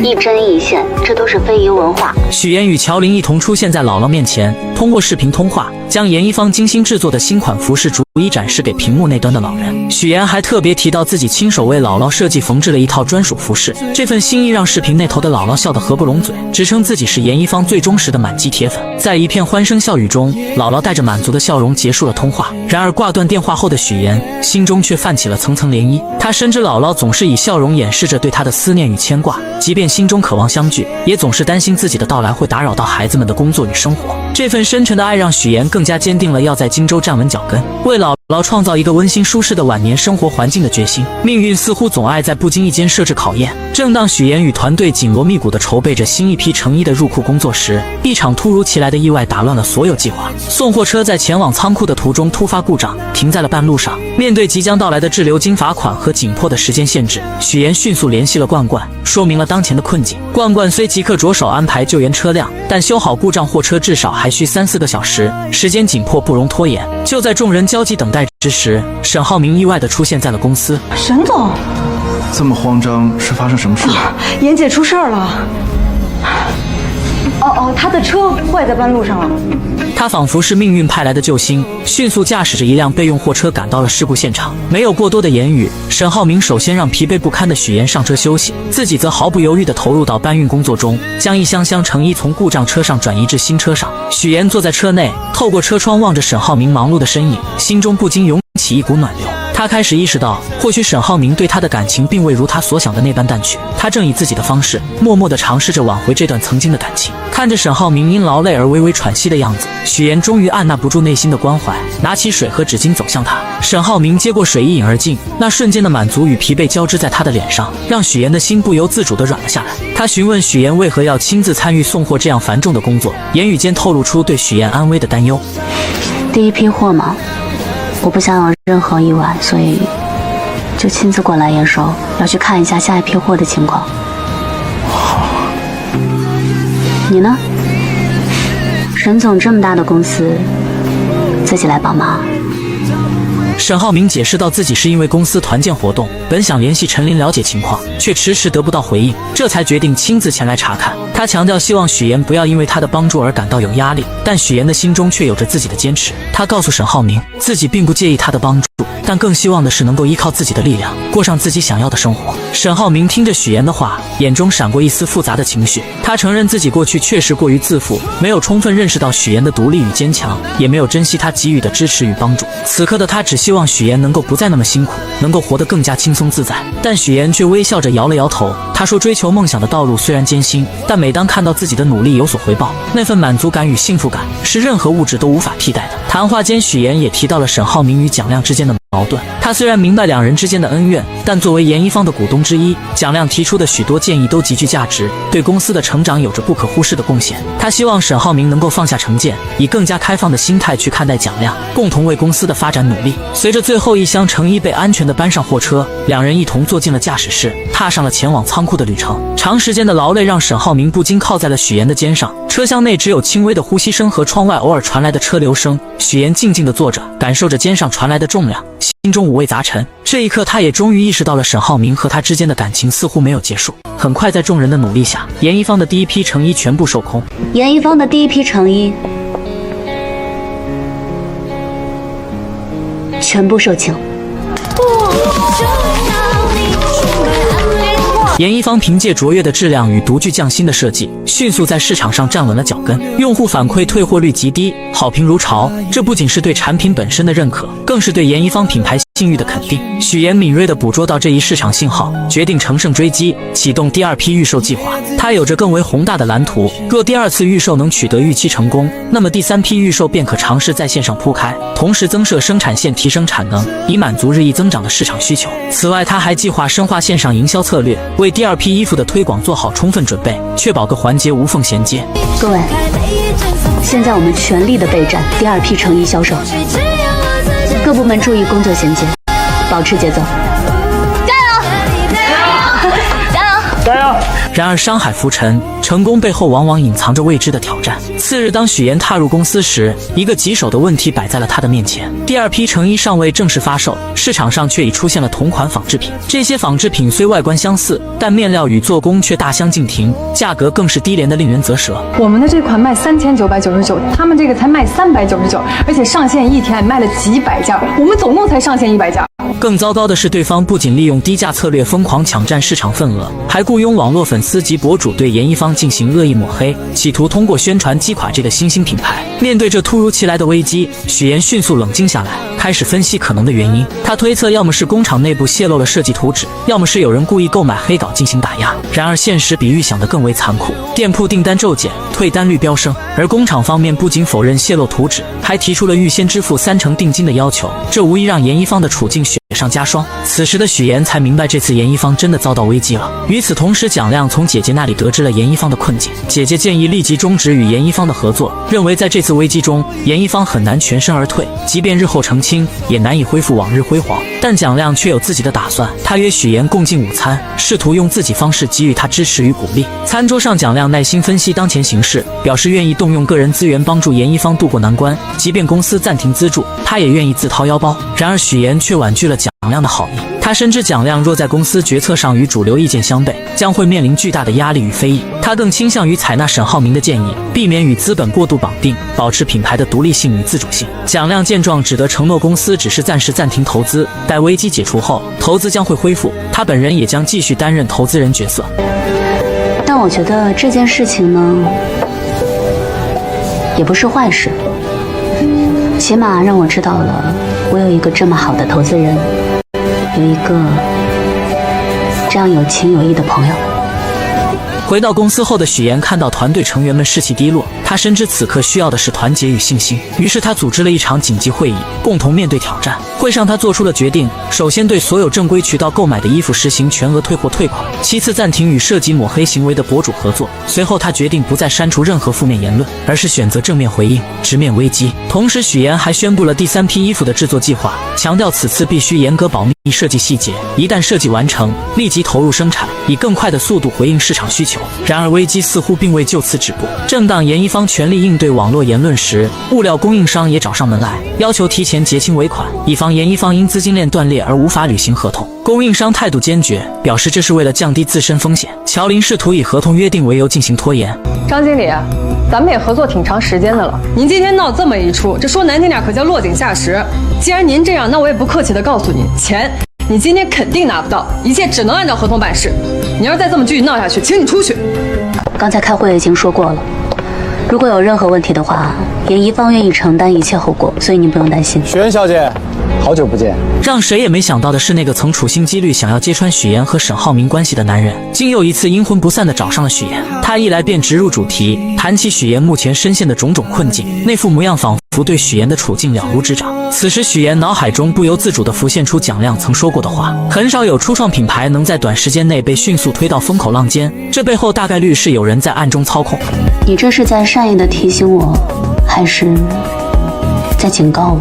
A: 一针一线，这都是非遗文化。
D: 许妍与乔林一同出现在姥姥面前，通过视频通话，将研一方精心制作的新款服饰逐一展示给屏幕那端的老人。许妍还特别提到自己亲手为姥姥设计缝制了一套专属服饰，这份心意让视频那头的姥姥笑得合不拢嘴，直称自己是研一方最忠实的满级铁粉。在一片欢声笑语中，姥姥带着满足的笑容结束了通话。然而挂断电话后的许妍心中却泛起了层层涟漪，她深知姥姥总是以笑容掩饰着对她的思念与牵挂，即便心中渴望相聚，也总是担心自己的到来会打扰到孩子们的工作与生活。这份深沉的爱让许妍更加坚定了要在荆州站稳脚跟，为姥姥创造一个温馨舒适的晚年生活环境的决心。命运似乎总爱在不经意间设置考验。正当许妍与团队紧锣密鼓地筹备着新一批成衣的入库工作时，一场突如其来的意外打乱了所有计划。送货车在前往仓库的途中突发故障，停在了半路上。面对即将到来的滞留金罚款和紧迫的时间限制，许妍迅速联系了冠冠，说明了当前的困境。冠冠虽即刻着手安排救援车辆，但修好故障货车至少还需3-4个小时，时间紧迫不容拖延。就在众人焦急等待之时，沈浩明意外地出现在了公司。
L: 沈总，
B: 这么慌张，是发生什么事了？
L: 妍姐出事儿了。她的车坏在半路上了。
D: 他仿佛是命运派来的救星，迅速驾驶着一辆备用货车赶到了事故现场。没有过多的言语，沈浩明首先让疲惫不堪的许妍上车休息，自己则毫不犹豫地投入到搬运工作中，将一箱箱成衣从故障车上转移至新车上。许妍坐在车内，透过车窗望着沈浩明忙碌的身影，心中不禁涌起一股暖流。他开始意识到，或许沈浩明对他的感情并未如他所想的那般淡去。他正以自己的方式，默默地尝试着挽回这段曾经的感情。看着沈浩明因劳累而微微喘息的样子，许妍终于按捺不住内心的关怀，拿起水和纸巾走向他。沈浩明接过水一饮而尽，那瞬间的满足与疲惫交织在他的脸上，让许妍的心不由自主地软了下来。他询问许妍为何要亲自参与送货这样繁重的工作，言语间透露出对许妍安危的担忧。
A: 第一批货嘛，我不想有任何意外，所以就亲自过来验收，要去看一下下一批货的情况。你呢？沈总这么大的公司，自己来帮忙。
D: 沈浩明解释到，自己是因为公司团建活动，本想联系陈琳了解情况，却迟迟得不到回应，这才决定亲自前来查看。他强调希望许妍不要因为他的帮助而感到有压力，但许妍的心中却有着自己的坚持。他告诉沈浩明，自己并不介意他的帮助，但更希望的是能够依靠自己的力量，过上自己想要的生活。沈浩明听着许妍的话，眼中闪过一丝复杂的情绪。他承认自己过去确实过于自负，没有充分认识到许妍的独立与坚强，也没有珍惜她给予的支持与帮助。此刻的他只希望许妍能够不再那么辛苦，能够活得更加轻松自在。但许妍却微笑着摇了摇头。她说，追求梦想的道路虽然艰辛，但每当看到自己的努力有所回报，那份满足感与幸福感是任何物质都无法替代的。谈话间，许妍也提到了沈浩明与蒋亮之间的矛盾。他虽然明白两人之间的恩怨，但作为研一方的股东之一，蒋亮提出的许多建议都极具价值，对公司的成长有着不可忽视的贡献。他希望沈浩明能够放下成见，以更加开放的心态去看待蒋亮，共同为公司的发展努力。随着最后一箱成衣被安全地搬上货车，两人一同坐进了驾驶室，踏上了前往仓库的旅程。长时间的劳累让沈浩明不禁靠在了许妍的肩上，车厢内只有轻微的呼吸声和窗外偶尔传来的车流声。许妍静静地坐着，感受着肩上传来的重量，心中五味杂陈。这一刻，他也终于意识到了沈浩明和他之间的感情似乎没有结束。很快，在众人的努力下，研一方的第一批成衣全部售空。
A: 研一方的第一批成衣全部售罄。
D: 研一方凭借卓越的质量与独具匠心的设计，迅速在市场上站稳了脚跟，用户反馈退货率极低，好评如潮。这不仅是对产品本身的认可，更是对研一方品牌信誉的肯定。许妍敏锐地捕捉到这一市场信号，决定乘胜追击，启动第二批预售计划。她有着更为宏大的蓝图，若第二次预售能取得预期成功，那么第三批预售便可尝试在线上铺开，同时增设生产线，提升产能，以满足日益增长的市场需求。此外，她还计划深化线上营销策略，为第二批衣服的推广做好充分准备，确保各环节无缝衔接。
A: 各位，现在我们全力的备战第二批成衣销售，各部门注意工作衔接，保持节奏，加油！加油！
D: 加油！然而商海浮沉，成功背后往往隐藏着未知的挑战。次日，当许妍踏入公司时，一个棘手的问题摆在了她的面前。第二批成衣尚未正式发售，市场上却已出现了同款仿制品。这些仿制品虽外观相似，但面料与做工却大相径庭，价格更是低廉的令人啧舌。
L: 我们的这款卖3999，他们这个才卖399，而且上线一天卖了几百件，我们总共才上线100件。
D: 更糟糕的是，对方不仅利用低价策略疯狂抢占市场份额，还雇佣网络粉丝及博主对研一方进行恶意抹黑，企图通过宣传击垮这个新兴品牌。面对这突如其来的危机，许妍迅速冷静下来，开始分析可能的原因。他推测，要么是工厂内部泄露了设计图纸，要么是有人故意购买黑稿进行打压。然而现实比预想的更为残酷，店铺订单骤减，退单率飙升，而工厂方面不仅否认泄露图纸，还提出了预先支付30%定金的要求，这无疑让研一方的处境雪上加霜。此时的许妍才明白，这次研一方真的遭到危机了。与此同时，蒋亮从姐姐那里得知了研一方的困境，姐姐建议立即终止与研一方的合作，认为在这次危机中，研一方很难全身而退，即便日后澄清，也难以恢复往日辉煌。但蒋亮却有自己的打算，他约许妍共进午餐，试图用自己方式给予她支持与鼓励。餐桌上，蒋亮耐心分析当前形势，表示愿意动用个人资源帮助研一方渡过难关，即便公司暂停资助，他也愿意自掏腰包。然而许妍却婉拒了蒋亮的好意，他深知蒋亮若在公司决策上与主流意见相悖，将会面临巨大的压力与非议。他更倾向于采纳沈浩明的建议，避免与资本过度绑定，保持品牌的独立性与自主性。蒋亮见状，只得承诺公司只是暂时暂停投资，待危机解除后，投资将会恢复，他本人也将继续担任投资人角色。
A: 但我觉得这件事情呢，也不是坏事。起码让我知道了，我有一个这么好的投资人，有一个这样有情有义的朋友。
D: 回到公司后的许岩看到团队成员们士气低落，他深知此刻需要的是团结与信心，于是他组织了一场紧急会议，共同面对挑战。会上他做出了决定，首先对所有正规渠道购买的衣服实行全额退货退款，其次暂停与涉及抹黑行为的博主合作。随后他决定不再删除任何负面言论，而是选择正面回应，直面危机。同时许岩还宣布了第3批衣服的制作计划，强调此次必须严格保密设计细节，一旦设计完成，立即投入生产，以更快的速度回应市场需求。然而危机似乎并未就此止步。正当严一方全力应对网络言论时，物料供应商也找上门来，要求提前结清尾款，以防严一方因资金链断裂而无法履行合同。供应商态度坚决，表示这是为了降低自身风险。乔林试图以合同约定为由进行拖延。
L: 张经理，咱们也合作挺长时间的了，您今天闹这么一出，这说难听点可叫落井下石。既然您这样，那我也不客气的告诉你，钱你今天肯定拿不到，一切只能按照合同办事。你要是再这么继续闹下去，请你出去。
A: 刚才开会已经说过了，如果有任何问题的话，严一方愿意承担一切后果，所以您不用担心。
G: 许愿小姐，好久不见。
D: 让谁也没想到的是，那个曾处心积虑想要揭穿许岩和沈浩明关系的男人，竟又一次阴魂不散地找上了许岩。他一来便直入主题，谈起许岩目前深陷的种种困境，那副模样仿佛对许岩的处境了如指掌。此时许岩脑海中不由自主地浮现出蒋亮曾说过的话：很少有初创品牌能在短时间内被迅速推到风口浪尖，这背后大概率是有人在暗中操控。
A: 你这是在善意地提醒我，还是在警告我？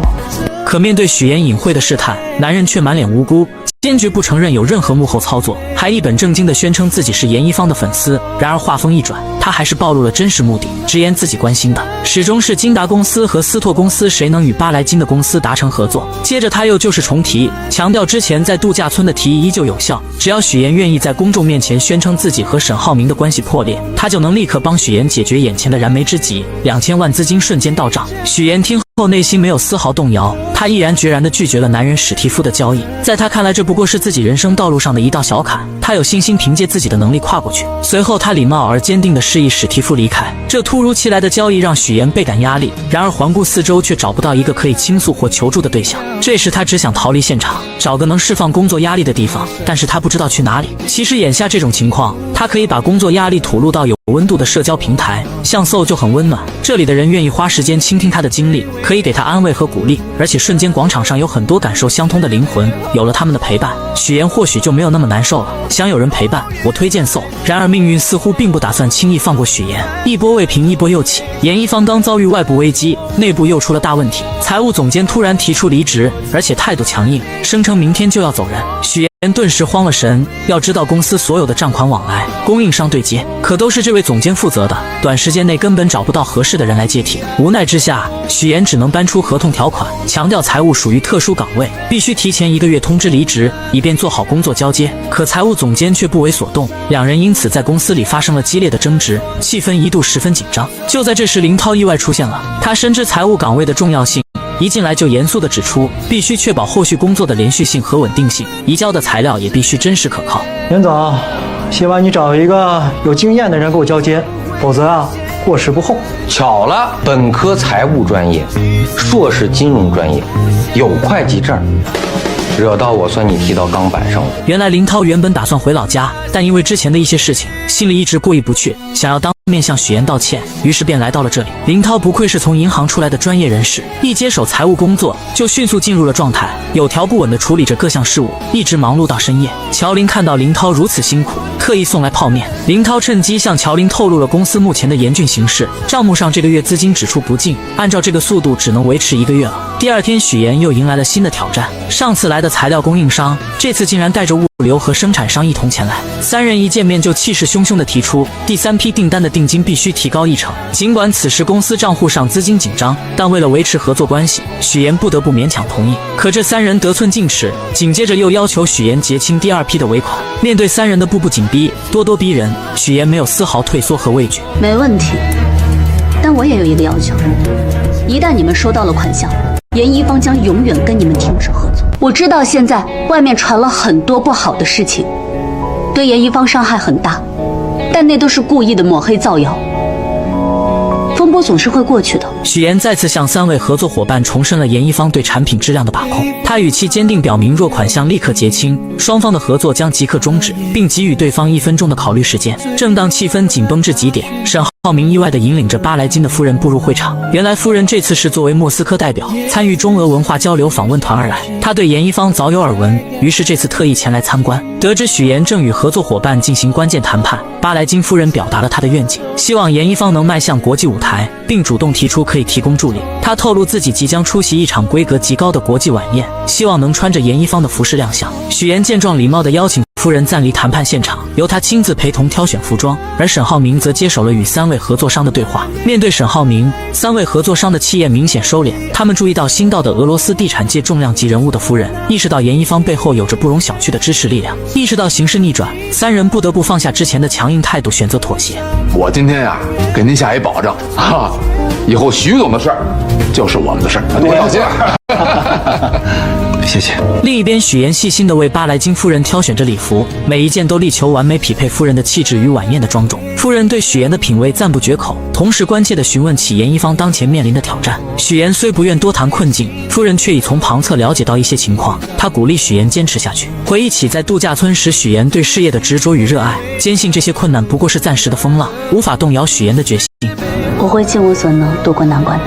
D: 可面对许岩隐晦的试探，男人却满脸无辜，坚决不承认有任何幕后操作，还一本正经地宣称自己是严一方的粉丝。然而话锋一转，他还是暴露了真实目的，直言自己关心的始终是金达公司和思拓公司谁能与巴莱金的公司达成合作。接着他又就是重提，强调之前在度假村的提议依旧有效，只要许岩愿意在公众面前宣称自己和沈浩明的关系破裂，他就能立刻帮许岩解决眼前的燃眉之急。2000万资金瞬间到账，许岩听后内心没有丝毫动摇，他毅然决然地拒绝了男人史蒂夫的交易。在他看来，这不过是自己人生道路上的一道小坎，他有信心凭借自己的能力跨过去。随后他礼貌而坚定地示意史蒂夫离开。这突如其来的交易让许岩倍感压力，然而环顾四周却找不到一个可以倾诉或求助的对象。这时他只想逃离现场，找个能释放工作压力的地方，但是他不知道去哪里。其实眼下这种情况，他可以把工作压力吐露到有温度的社交平台，像 SO 就很温暖，这里的人愿意花时间倾听他的经历，可以给他安慰和鼓励，而且瞬间广场上有很多感受相通的灵魂，有了他们的陪伴，许岩或许就没有那么难受了。想有人陪伴，我推荐 SO。然而命运似乎并不打算轻易放过许岩，一波未平一波又起。严一方刚遭遇外部危机，内部又出了大问题，财务总监突然提出离职，而且态度强硬，声称明天就要走人。许岩顿时慌了神，要知道公司所有的账款往来、供应商对接，可都是这位总监负责的，短时间内根本找不到合适的人来接替。无奈之下，许岩只能搬出合同条款，强调财务属于特殊岗位，必须提前1个月通知离职，以便做好工作交接。可财务总监却不为所动，两人因此在公司里发生了激烈的争执，气氛一度十分紧张。就在这时，林涛意外出现了，他深知财务岗位的重要性，一进来就严肃地指出，必须确保后续工作的连续性和稳定性，移交的材料也必须真实可靠。
M: 严总，希望你找一个有经验的人给我交接，否则啊，过时不候。
J: 巧了，本科财务专业，硕士金融专业，有会计证，惹到我算你踢到钢板上了。
D: 原来林涛原本打算回老家，但因为之前的一些事情，心里一直过意不去，想要当面向许岩道歉，于是便来到了这里。林涛不愧是从银行出来的专业人士，一接手财务工作就迅速进入了状态，有条不紊地处理着各项事务，一直忙碌到深夜。乔林看到林涛如此辛苦，特意送来泡面。林涛趁机向乔林透露了公司目前的严峻形势，账目上这个月资金只出不进，按照这个速度只能维持1个月了。第二天，许岩又迎来了新的挑战，上次来的材料供应商，这次竟然带着物流和生产商一同前来。3人一见面就气势汹汹地提出，第3批订单的定金必须提高1成。尽管此时公司账户上资金紧张，但为了维持合作关系，许岩不得不勉强同意。可这3人得寸进尺，紧接着又要求许岩结清第2批的尾款。面对3人的步步紧逼、咄咄逼人，许岩没有丝毫退缩和畏惧。
A: 没问题，但我也有一个要求，一旦你们收到了款项，严一方将永远跟你们停止合作。我知道现在外面传了很多不好的事情，对严一方伤害很大，但那都是故意的抹黑造谣。风波总是会过去的。
D: 许岩再次向3位合作伙伴重申了严一方对产品质量的把控，他语气坚定表明，若款项立刻结清，双方的合作将即刻终止，并给予对方1分钟的考虑时间。正当气氛紧绷至极点，沈浩明意外地引领着巴莱金的夫人步入会场。原来夫人这次是作为莫斯科代表参与中俄文化交流访问团而来，他对严一方早有耳闻，于是这次特意前来参观。得知许岩正与合作伙伴进行关键谈判，巴莱金夫人表达了她的愿景，希望严一方能迈向国际舞台，并主动提出可以提供助力。她透露自己即将出席一场规格极高的国际晚宴，希望能穿着严一方的服饰亮相。许岩见状礼貌地邀请夫人暂离谈判现场，由他亲自陪同挑选服装，而沈浩明则接手了与3位合作商的对话。面对沈浩明，3位合作商的气焰明显收敛，他们注意到新到的俄罗斯地产界重量级人物的夫人，意识到严一方背后有着不容小觑的支持力量。意识到形势逆转，3人不得不放下之前的强硬态度，选择妥协。
N: 我今天呀，给您下一保证啊，以后徐总的事儿就是我们的事儿，您放心。
B: 谢谢。
D: 另一边，许岩细心地为巴莱金夫人挑选着礼服，每一件都力求完美匹配夫人的气质与晚宴的庄重。夫人对许岩的品味赞不绝口，同时关切地询问起严一方当前面临的挑战。许岩虽不愿多谈困境，夫人却已从旁侧了解到一些情况，她鼓励许岩坚持下去。回忆起在度假村时许岩对事业的执着与热爱，坚信这些困难不过是暂时的风浪，无法动摇许岩的决心。
A: 我会尽我所能渡过难关的。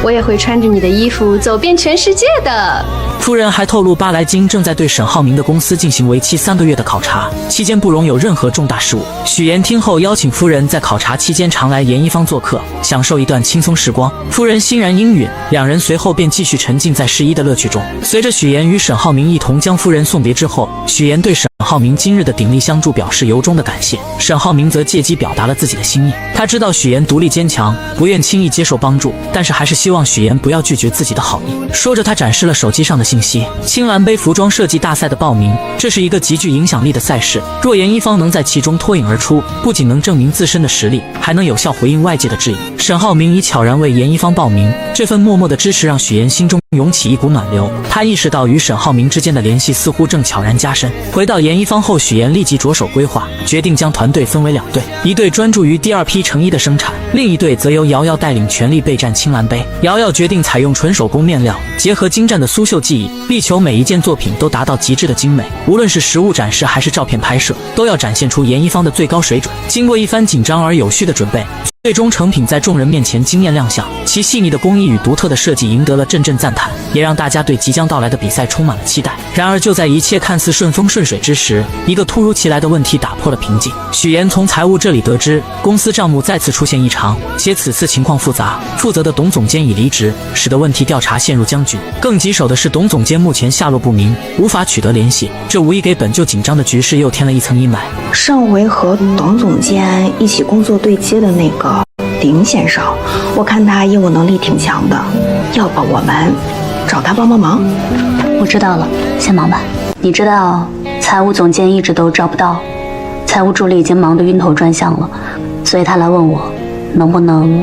H: 我也会穿着你的衣服走遍全世界的。
D: 夫人还透露，巴莱金正在对沈浩明的公司进行为期3个月的考察，期间不容有任何重大事务。许岩听后邀请夫人在考察期间常来严一方做客，享受一段轻松时光。夫人欣然应允，两人随后便继续沉浸在试衣的乐趣中。随着许岩与沈浩明一同将夫人送别之后，许岩对沈浩明今日的鼎力相助表示由衷的感谢，沈浩明则借机表达了自己的心意。他知道许岩独立坚强，不愿轻易接受帮助，但是还是希望许岩不要拒绝自己的好意。说着，他展示了手机上的信息：青蓝杯服装设计大赛的报名。这是一个极具影响力的赛事，若严一方能在其中脱颖而出，不仅能证明自身的实力，还能有效回应外界的质疑。沈浩明已悄然为严一方报名，这份默默的支持让许岩心中涌起一股暖流。他意识到与沈浩明之间的联系似乎正悄然加深。回到严一方后，许岩立即着手规划，决定将团队分为2队，一队专注于第2批成衣的生产，另一队则由瑶瑶带领全力备战青蓝杯。瑶瑶决定采用纯手工面料，结合精湛的苏绣技艺，力求每一件作品都达到极致的精美。无论是实物展示还是照片拍摄，都要展现出严一方的最高水准。经过一番紧张而有序的准备，最终成品在众人面前惊艳亮相，其细腻的工艺与独特的设计赢得了阵阵赞叹，也让大家对即将到来的比赛充满了期待。然而就在一切看似顺风顺水之时，一个突如其来的问题打破了平静。许岩从财务这里得知，公司账目再次出现异常，且此次情况复杂，负责的董总监已离职，使得问题调查陷入僵局。更棘手的是，董总监目前下落不明，无法取得联系，这无疑给本就紧张的局势又添了一层阴霾。
I: 上回和董总监一起工作对接的那个林先生，我看他业务能力挺强的，要不我们找他帮帮忙？
A: 我知道了，先忙吧。你知道财务总监一直都招不到，财务助理已经忙得晕头转向了，所以他来问我能不能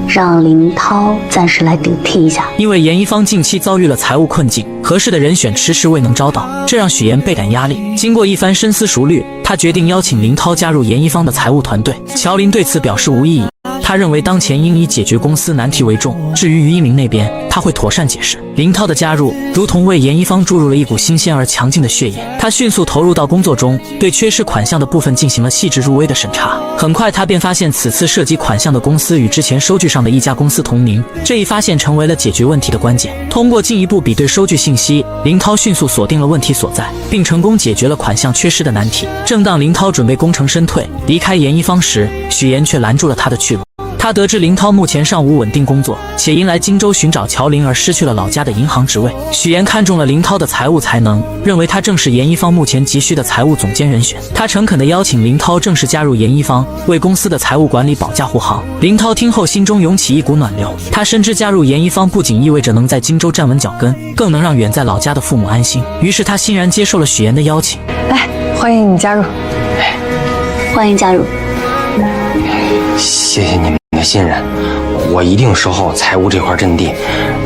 A: 让林涛暂时来顶替一下。
D: 因为严一方近期遭遇了财务困境，合适的人选迟迟未能招到，这让许岩倍感压力。经过一番深思熟虑，他决定邀请林涛加入严一方的财务团队。乔林对此表示无异议，他认为当前应以解决公司难题为重，至于于一鸣那边，他会妥善解释。林涛的加入如同为严一方注入了一股新鲜而强劲的血液，他迅速投入到工作中，对缺失款项的部分进行了细致入微的审查。很快他便发现此次涉及款项的公司与之前收据上的一家公司同名，这一发现成为了解决问题的关键。通过进一步比对收据信息，林涛迅速锁定了问题所在，并成功解决了款项缺失的难题。正当林涛准备功成身退离开严一方时，许岩却拦住了他的去路。他得知林涛目前尚无稳定工作，且因来荆州寻找乔林而失去了老家的银行职位。许岩看中了林涛的财务才能，认为他正是严一方目前急需的财务总监人选。他诚恳地邀请林涛正式加入严一方，为公司的财务管理保驾护航。林涛听后心中涌起一股暖流，他深知加入严一方不仅意味着能在荆州站稳脚跟，更能让远在老家的父母安心。于是他欣然接受了许岩的邀请。
L: 来，欢迎你加入。
A: 欢迎加入。
J: 谢谢你们的信任，我一定守好财务这块阵地，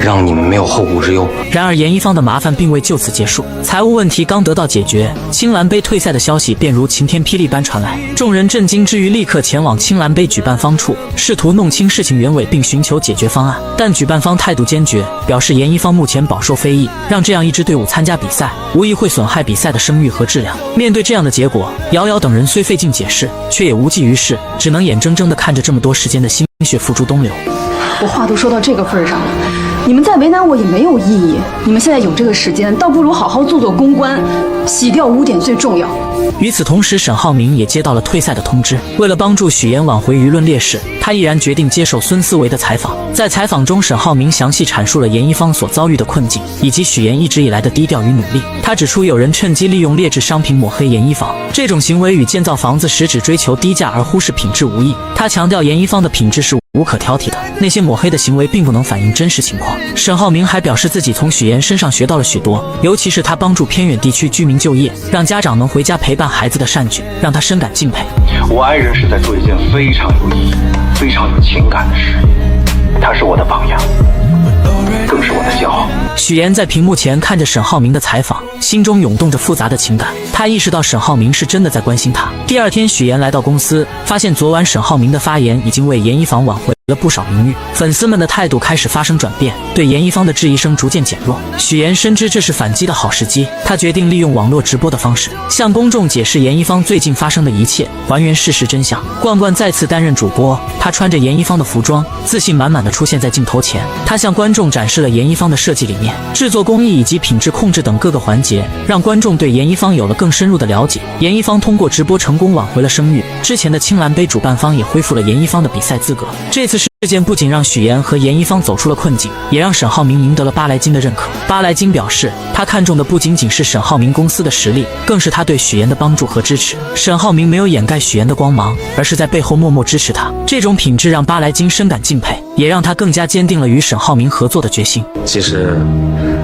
J: 让你们没有后顾之忧。
D: 然而严一方的麻烦并未就此结束，财务问题刚得到解决，青蓝杯退赛的消息便如晴天霹雳般传来。众人震惊之余，立刻前往青蓝杯举办方处，试图弄清事情原委并寻求解决方案。但举办方态度坚决，表示严一方目前饱受非议，让这样一支队伍参加比赛，无疑会损害比赛的声誉和质量。面对这样的结果，瑶瑶等人虽费尽解释，却也无济于事，只能眼睁睁地看着这么多时间的心血付诸东流。
F: 我话都说到这个份上了，你们再为难我也没有意义。你们现在有这个时间，倒不如好好做做公关，洗掉污点最重要。
D: 与此同时，沈浩明也接到了退赛的通知。为了帮助许妍挽回舆论劣势，他毅然决定接受孙思维的采访。在采访中，沈浩明详细阐述了严一方所遭遇的困境，以及许妍一直以来的低调与努力。他指出，有人趁机利用劣质商品抹黑严一方，这种行为与建造房子时只追求低价而忽视品质无异。他强调，严一方的品质是无可挑剔的，那些抹黑的行为并不能反映真实情况。沈浩明还表示，自己从许妍身上学到了许多，尤其是他帮助偏远地区居民就业，让家长能回家陪伴孩子的善举，让他深感敬佩。
B: 我爱人是在做一件非常有意义、非常有情感的事，他是我的榜样，更是我的骄傲。
D: 许妍在屏幕前看着沈浩明的采访，心中涌动着复杂的情感。她意识到沈浩明是真的在关心她。第二天，许妍来到公司，发现昨晚沈浩明的发言已经为严一方挽回了不少名誉，粉丝们的态度开始发生转变，对严一方的质疑声逐渐减弱。许妍深知这是反击的好时机，她决定利用网络直播的方式向公众解释严一方最近发生的一切，还原事实真相。冠冠再次担任主播，他穿着严一方的服装，自信满满的出现在镜头前。他向观众展示了严一方的设计理念、制作工艺以及品质控制等各个环节，让观众对严一方有了更深入的了解。严一方通过直播成功挽回了声誉，之前的青蓝杯主办方也恢复了严一方的比赛资格。这次事件不仅让许妍和严一方走出了困境，也让沈浩明赢得了巴莱金的认可。巴莱金表示，他看中的不仅仅是沈浩明公司的实力，更是他对许妍的帮助和支持。沈浩明没有掩盖许妍的光芒，而是在背后默默支持他，这种品质让巴莱金深感敬佩，也让他更加坚定了与沈浩明合作的决心。
E: 其实，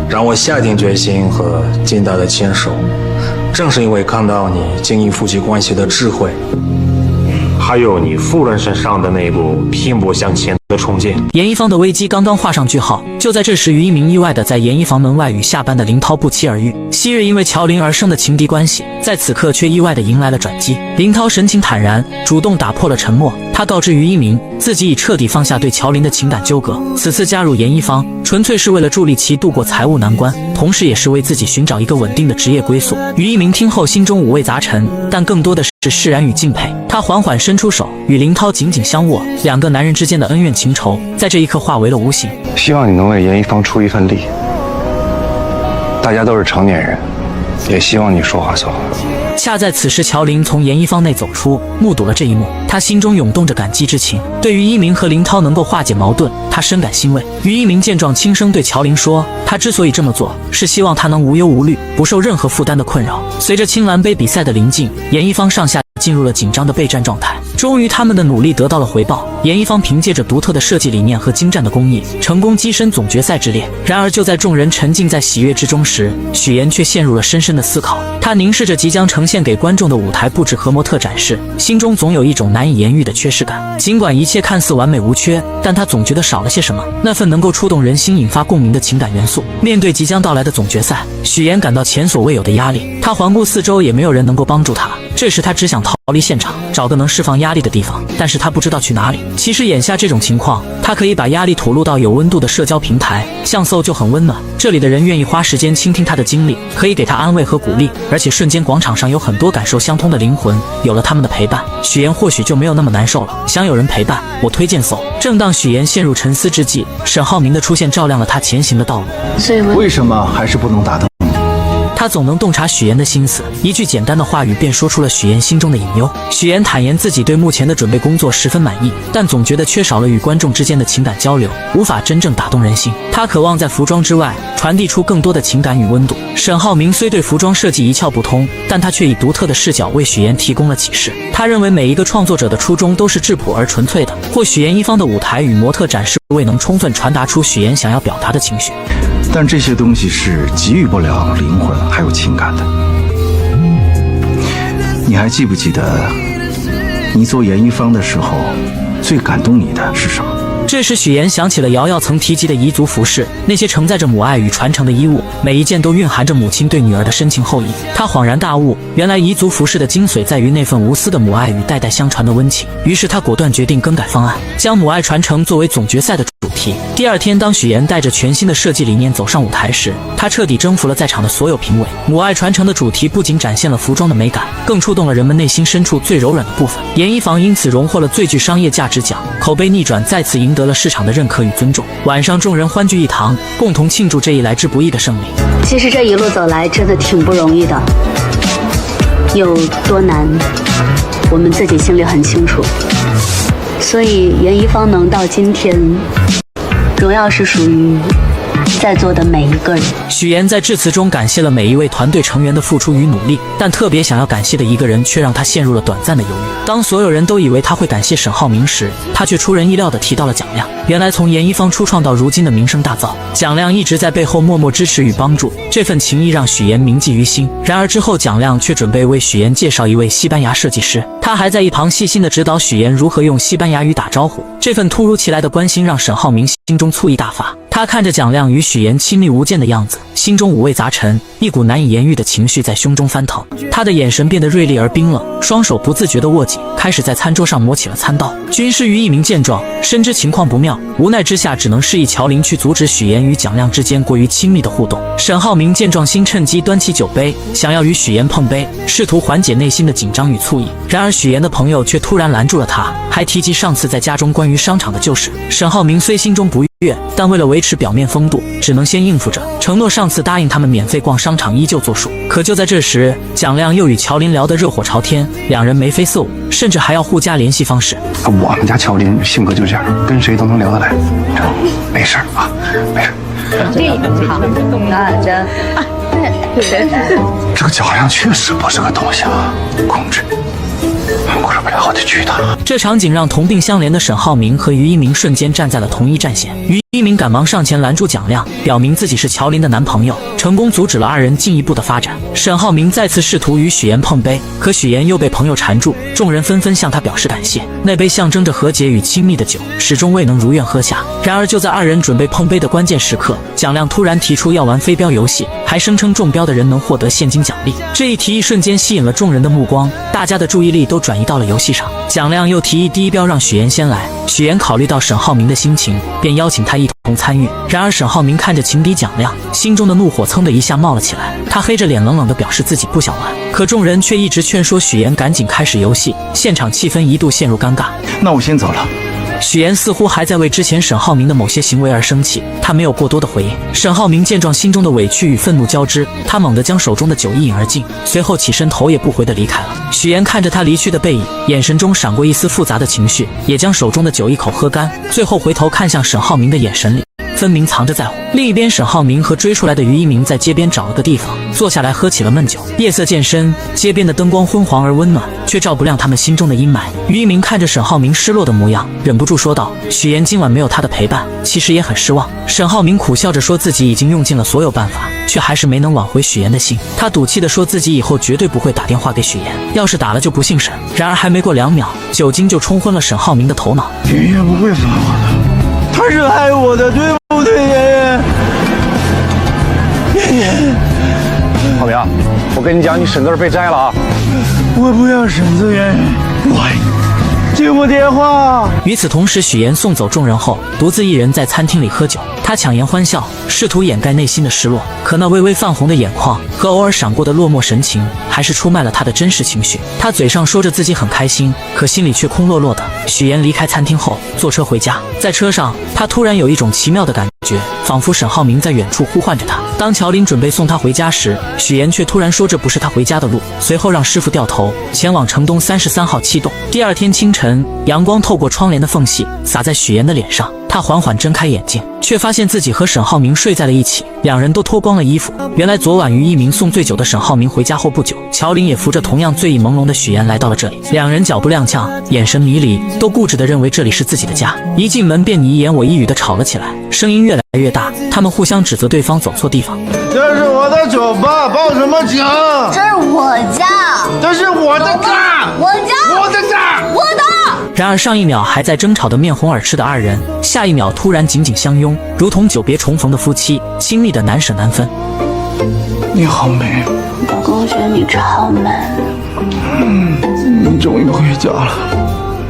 E: 让我下定决心和金大的牵手，正是因为看到你经营夫妻关系的智慧，还有你夫人身上的那部拼搏向前的冲劲。
D: 严一方的危机刚刚画上句号，就在这时，于一鸣意外的在严一房门外与下班的林涛不期而遇。昔日因为乔林而生的情敌关系，在此刻却意外的迎来了转机。林涛神情坦然，主动打破了沉默。他告知于一鸣，自己已彻底放下对乔林的情感纠葛，此次加入严一方，纯粹是为了助力其度过财务难关，同时也是为自己寻找一个稳定的职业归宿。于一鸣听后心中五味杂陈，但更多的是释然与敬佩。他缓缓伸出手，与林涛紧紧相握，两个男人之间的恩怨情仇，在这一刻化为了无形。
O: 希望你能为严一方出一份力。大家都是成年人，也希望你说话算话。
D: 恰在此时，乔林从严一方内走出，目睹了这一幕，他心中涌动着感激之情。对于一鸣和林涛能够化解矛盾，他深感欣慰。于一鸣见状，轻声对乔林说，他之所以这么做，是希望他能无忧无虑，不受任何负担的困扰。随着青蓝杯比赛的临近，严一方上下进入了紧张的备战状态。终于，他们的努力得到了回报。严一方凭借着独特的设计理念和精湛的工艺，成功跻身总决赛之列。然而，就在众人沉浸在喜悦之中时，许妍却陷入了深深的思考。她凝视着即将呈现给观众的舞台布置和模特展示，心中总有一种难以言喻的缺失感。尽管一切看似完美无缺，但她总觉得少了些什么，那份能够触动人心、引发共鸣的情感元素。面对即将到来的总决赛，许妍感到前所未有的压力。她环顾四周，也没有人能够帮助她。这时，她只想逃离现场，找个能释放压力的地方，但是她不知道去哪里。其实眼下这种情况，她可以把压力吐露到有温度的社交平台，像搜就很温暖，这里的人愿意花时间倾听她的经历，可以给她安慰和鼓励，而且瞬间广场上有很多感受相通的灵魂，有了他们的陪伴，许妍或许就没有那么难受了。想有人陪伴，我推荐搜。正当许妍陷入沉思之际，沈浩明的出现照亮了她前行的道路。
B: 所以为什么还是不能打动？
D: 他总能洞察许妍的心思，一句简单的话语便说出了许妍心中的隐忧。许妍坦言自己对目前的准备工作十分满意，但总觉得缺少了与观众之间的情感交流，无法真正打动人心。他渴望在服装之外传递出更多的情感与温度。沈浩明虽对服装设计一窍不通，但他却以独特的视角为许妍提供了启示。他认为每一个创作者的初衷都是质朴而纯粹的，或许严一方的舞台与模特展示未能充分传达出许妍想要表达的情绪。
B: 但这些东西是给予不了灵魂还有情感的。你还记不记得你做严一方的时候最感动你的是什么？
D: 这时许岩想起了瑶瑶曾提及的彝族服饰，那些承载着母爱与传承的衣物，每一件都蕴含着母亲对女儿的深情厚谊。他恍然大悟，原来彝族服饰的精髓在于那份无私的母爱与代代相传的温情。于是他果断决定更改方案，将母爱传承作为总决赛的主题。第二天，当许岩带着全新的设计理念走上舞台时，他彻底征服了在场的所有评委。母爱传承的主题不仅展现了服装的美感，更触动了人们内心深处最柔软的部分。严一房因此荣获了最具商业价值奖，口碑逆转，再次赢得了市场的认可与尊重。晚上，众人欢聚一堂，共同庆祝这一来之不易的胜利。
A: 其实这一路走来真的挺不容易的，有多难，我们自己心里很清楚。所以严一方能到今天，荣耀是属于在座的每一个人。
D: 许岩在致辞中感谢了每一位团队成员的付出与努力，但特别想要感谢的一个人却让他陷入了短暂的犹豫。当所有人都以为他会感谢沈浩明时，他却出人意料地提到了蒋亮。原来从严一方初创到如今的名声大噪，蒋亮一直在背后默默支持与帮助，这份情谊让许岩铭记于心。然而之后蒋亮却准备为许岩介绍一位西班牙设计师，他还在一旁细心地指导许岩如何用西班牙语打招呼。这份突如其来的关心让沈浩明心中醋意大发，他看着蒋亮与许岩亲密无间的样子，心中五味杂陈，一股难以言喻的情绪在胸中翻腾。他的眼神变得锐利而冰冷，双手不自觉地握紧，开始在餐桌上磨起了餐刀。军师于一鸣见状，深知情况不妙，无奈之下只能示意乔林去阻止许岩与蒋亮之间过于亲密的互动。沈浩明见状，心趁机端起酒杯，想要与许岩碰杯，试图缓解内心的紧张与醋意。然而许岩的朋友却突然拦住了他，还提及上次在家中关于商场的旧事。沈浩明虽心中不悦，但为了维持表面风度，只能先应付着，承诺上次答应他们免费逛商场依旧作数。可就在这时，蒋亮又与乔林聊得热火朝天，两人眉飞色舞，甚至还要互加联系方式。
O: 我们家乔林性格就这样，跟谁都能聊得来，没事啊，没事。
F: 好，那真。
O: 这个蒋亮确实不是个东西啊，控制不了，我得拒他。
D: 这场景让同病相怜的沈浩明和于一鸣瞬间站在了同一战线。于一鸣赶忙上前拦住蒋亮，表明自己是乔林的男朋友，成功阻止了二人进一步的发展。沈浩明再次试图与许岩碰杯，可许岩又被朋友缠住，众人纷纷向他表示感谢。那杯象征着和解与亲密的酒始终未能如愿喝下。然而就在二人准备碰杯的关键时刻，蒋亮突然提出要玩飞镖游戏，还声称中标的人能获得现金奖励。这一提议瞬间吸引了众人的目光，大家的注意力都转移到了游戏上。蒋亮又提议第一标让许岩先来，许岩考虑到沈浩明的心情，便邀请他一同参与。然而沈浩明看着情敌蒋亮，心中的怒火噌的一下冒了起来，他黑着脸冷冷地表示自己不想玩，可众人却一直劝说许岩赶紧开始游戏，现场气氛一度陷入尴尬。
B: 那我先走了。
D: 许岩似乎还在为之前沈浩明的某些行为而生气，他没有过多的回应。沈浩明见状，心中的委屈与愤怒交织，他猛地将手中的酒一饮而尽，随后起身头也不回地离开了。许岩看着他离去的背影，眼神中闪过一丝复杂的情绪，也将手中的酒一口喝干，最后回头看向沈浩明的眼神里分明藏着在乎。另一边，沈浩明和追出来的于一鸣在街边找了个地方坐下来喝起了闷酒。夜色渐深，街边的灯光昏黄而温暖，却照不亮他们心中的阴霾。于一鸣看着沈浩明失落的模样，忍不住说道：许岩今晚没有他的陪伴，其实也很失望。沈浩明苦笑着说自己已经用尽了所有办法，却还是没能挽回许岩的心。他赌气地说自己以后绝对不会打电话给许岩，要是打了就不姓沈。然而还没过2秒，酒精就冲昏了沈浩明的头脑。
B: 爷爷不会罚我的，他是爱我的，对不对，爷爷？爷爷，
O: 浩明，我跟你讲，你沈字被摘了啊！
B: 我不要沈字，爷爷，喂，接我电话。
D: 与此同时，许岩送走众人后，独自一人在餐厅里喝酒。他强颜欢笑，试图掩盖内心的失落，可那微微泛红的眼眶和偶尔闪过的落寞神情，还是出卖了他的真实情绪。他嘴上说着自己很开心，可心里却空落落的。许岩离开餐厅后，坐车回家，在车上，他突然有一种奇妙的感觉，仿佛沈浩明在远处呼唤着他。当乔林准备送他回家时，许岩却突然说这不是他回家的路，随后让师傅掉头前往城东33号气洞。第二天清晨，阳光透过窗帘的缝隙洒在许岩的脸上，他缓缓睁开眼睛，却发现自己和沈浩明睡在了一起，两人都脱光了衣服。原来昨晚于一鸣送醉酒的沈浩明回家后不久，乔林也扶着同样醉意朦胧的许岩来到了这里。两人脚步踉跄，眼神迷离，都固执地认为这里是自己的家。一进门便你一言我一语地吵了起来，声音越来越大，他们互相指责对方走错地方。
B: 这是我的酒吧，报什么警？
P: 这是我家，
B: 这是我的家，
P: 我家，
B: 我的家，
P: 我的。
D: 然而上一秒还在争吵得面红耳赤的二人，下一秒突然紧紧相拥，如同久别重逢的夫妻，亲密的难舍难分。
B: 你好美，
A: 老公，我觉得你超美。
B: 你终于回家了。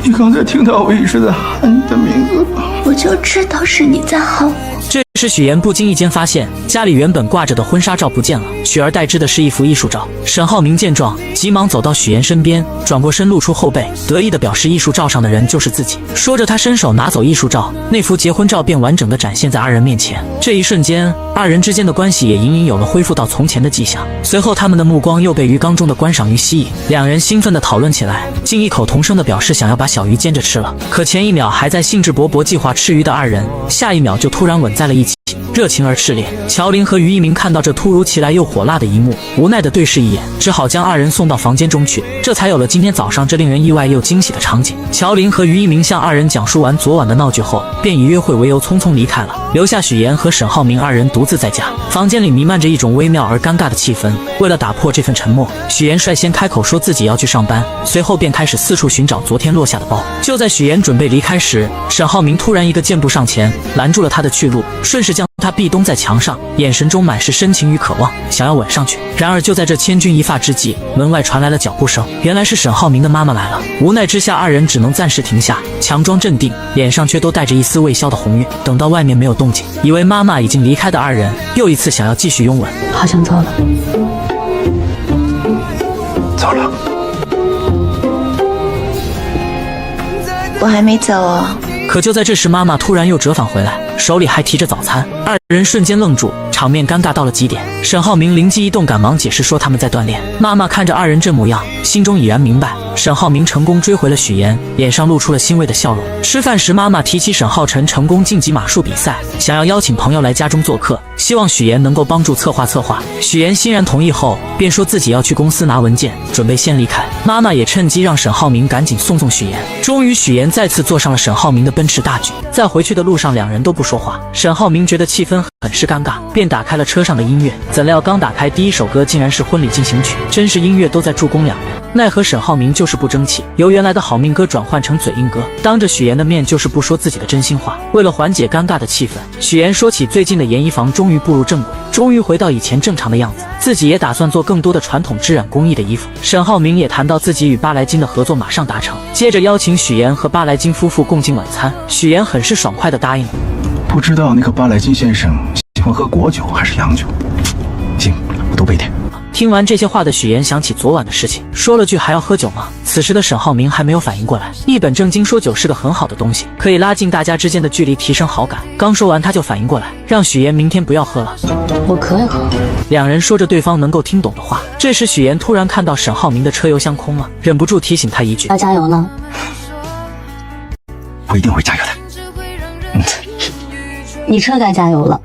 B: 你刚才听到我一直在喊你的名字吗？
A: 我就知道是你在喊我。
D: 这时许妍不经意间发现家里原本挂着的婚纱照不见了，取而代之的是一幅艺术照。沈浩明见状，急忙走到许妍身边，转过身露出后背，得意地表示艺术照上的人就是自己。说着他伸手拿走艺术照，那幅结婚照便完整地展现在二人面前。这一瞬间，二人之间的关系也隐隐有了恢复到从前的迹象。随后他们的目光又被鱼缸中的观赏鱼吸引，两人兴奋地讨论起来，竟异口同声地表示想要把小鱼煎着吃了。可前一秒还在兴致勃勃计划吃鱼的二人，下一秒就突然吻在了一起，热情而炽烈。乔林和于一鸣看到这突如其来又火辣的一幕，无奈地对视一眼，只好将二人送到房间中去，这才有了今天早上这令人意外又惊喜的场景。乔林和于一鸣向二人讲述完昨晚的闹剧后，便以约会为由匆匆离开了，留下许妍和沈浩明二人独自在家。房间里弥漫着一种微妙而尴尬的气氛，为了打破这份沉默，许妍率先开口说自己要去上班，随后便开始四处寻找昨天落下的包。就在许妍准备离开时，沈浩明突然一个箭步上前，拦住了他的去路，顺势将他壁咚在墙上，眼神中满是深情与渴望，想要吻上去。然而就在这千钧一发之际，门外传来了脚步声，原来是沈浩明的妈妈来了。无奈之下，二人只能暂时停下，强装镇定，脸上却都带着一丝未消的红晕。等到外面没有动静，以为妈妈已经离开的二人，又一次想要继续拥吻。
A: 好想走了。
B: 走了。
I: 我还没走哦。
D: 可就在这时，妈妈突然又折返回来，手里还提着早餐。二人瞬间愣住，场面尴尬到了极点。沈浩明灵机一动，赶忙解释说他们在锻炼。妈妈看着二人这模样，心中已然明白沈浩明成功追回了许妍，脸上露出了欣慰的笑容。吃饭时，妈妈提起沈浩辰成功晋级马术比赛，想要邀请朋友来家中做客，希望许妍能够帮助策划。许妍欣然同意后，便说自己要去公司拿文件，准备先离开。妈妈也趁机让沈浩明赶紧送许妍。终于，许妍再次坐上了沈浩明的奔驰大 G。在回去的路上，两人都不说话。沈浩明觉得气氛很是尴尬，便打开了车上的音乐。怎料刚打开，第一首歌竟然是婚礼进行曲，真是音乐都在助攻两人。奈何沈浩明就是不争气，由原来的好命歌转换成嘴硬歌，当着许妍的面就是不说自己的真心话。为了缓解尴尬的气氛，许妍说起最近的研衣房终于步入正轨，终于回到以前正常的样子，自己也打算做更多的传统织染工艺的衣服。沈浩明也谈到自己与巴莱金的合作马上达成，接着邀请许妍和巴莱金夫妇共进晚餐。许妍很是爽快地答应了。
B: 不知道那个巴莱金先生喜欢喝果酒还是洋酒？行，我多备点。
D: 听完这些话的许妍想起昨晚的事情，说了句还要喝酒吗？此时的沈浩明还没有反应过来，一本正经说酒是个很好的东西，可以拉近大家之间的距离，提升好感。刚说完他就反应过来，让许妍明天不要喝了。
A: 我可以喝。
D: 两人说着对方能够听懂的话。这时许妍突然看到沈浩明的车油箱空了，忍不住提醒他一句：
A: 要加油了。
B: 我一定会加油的。
A: 你车该加油了。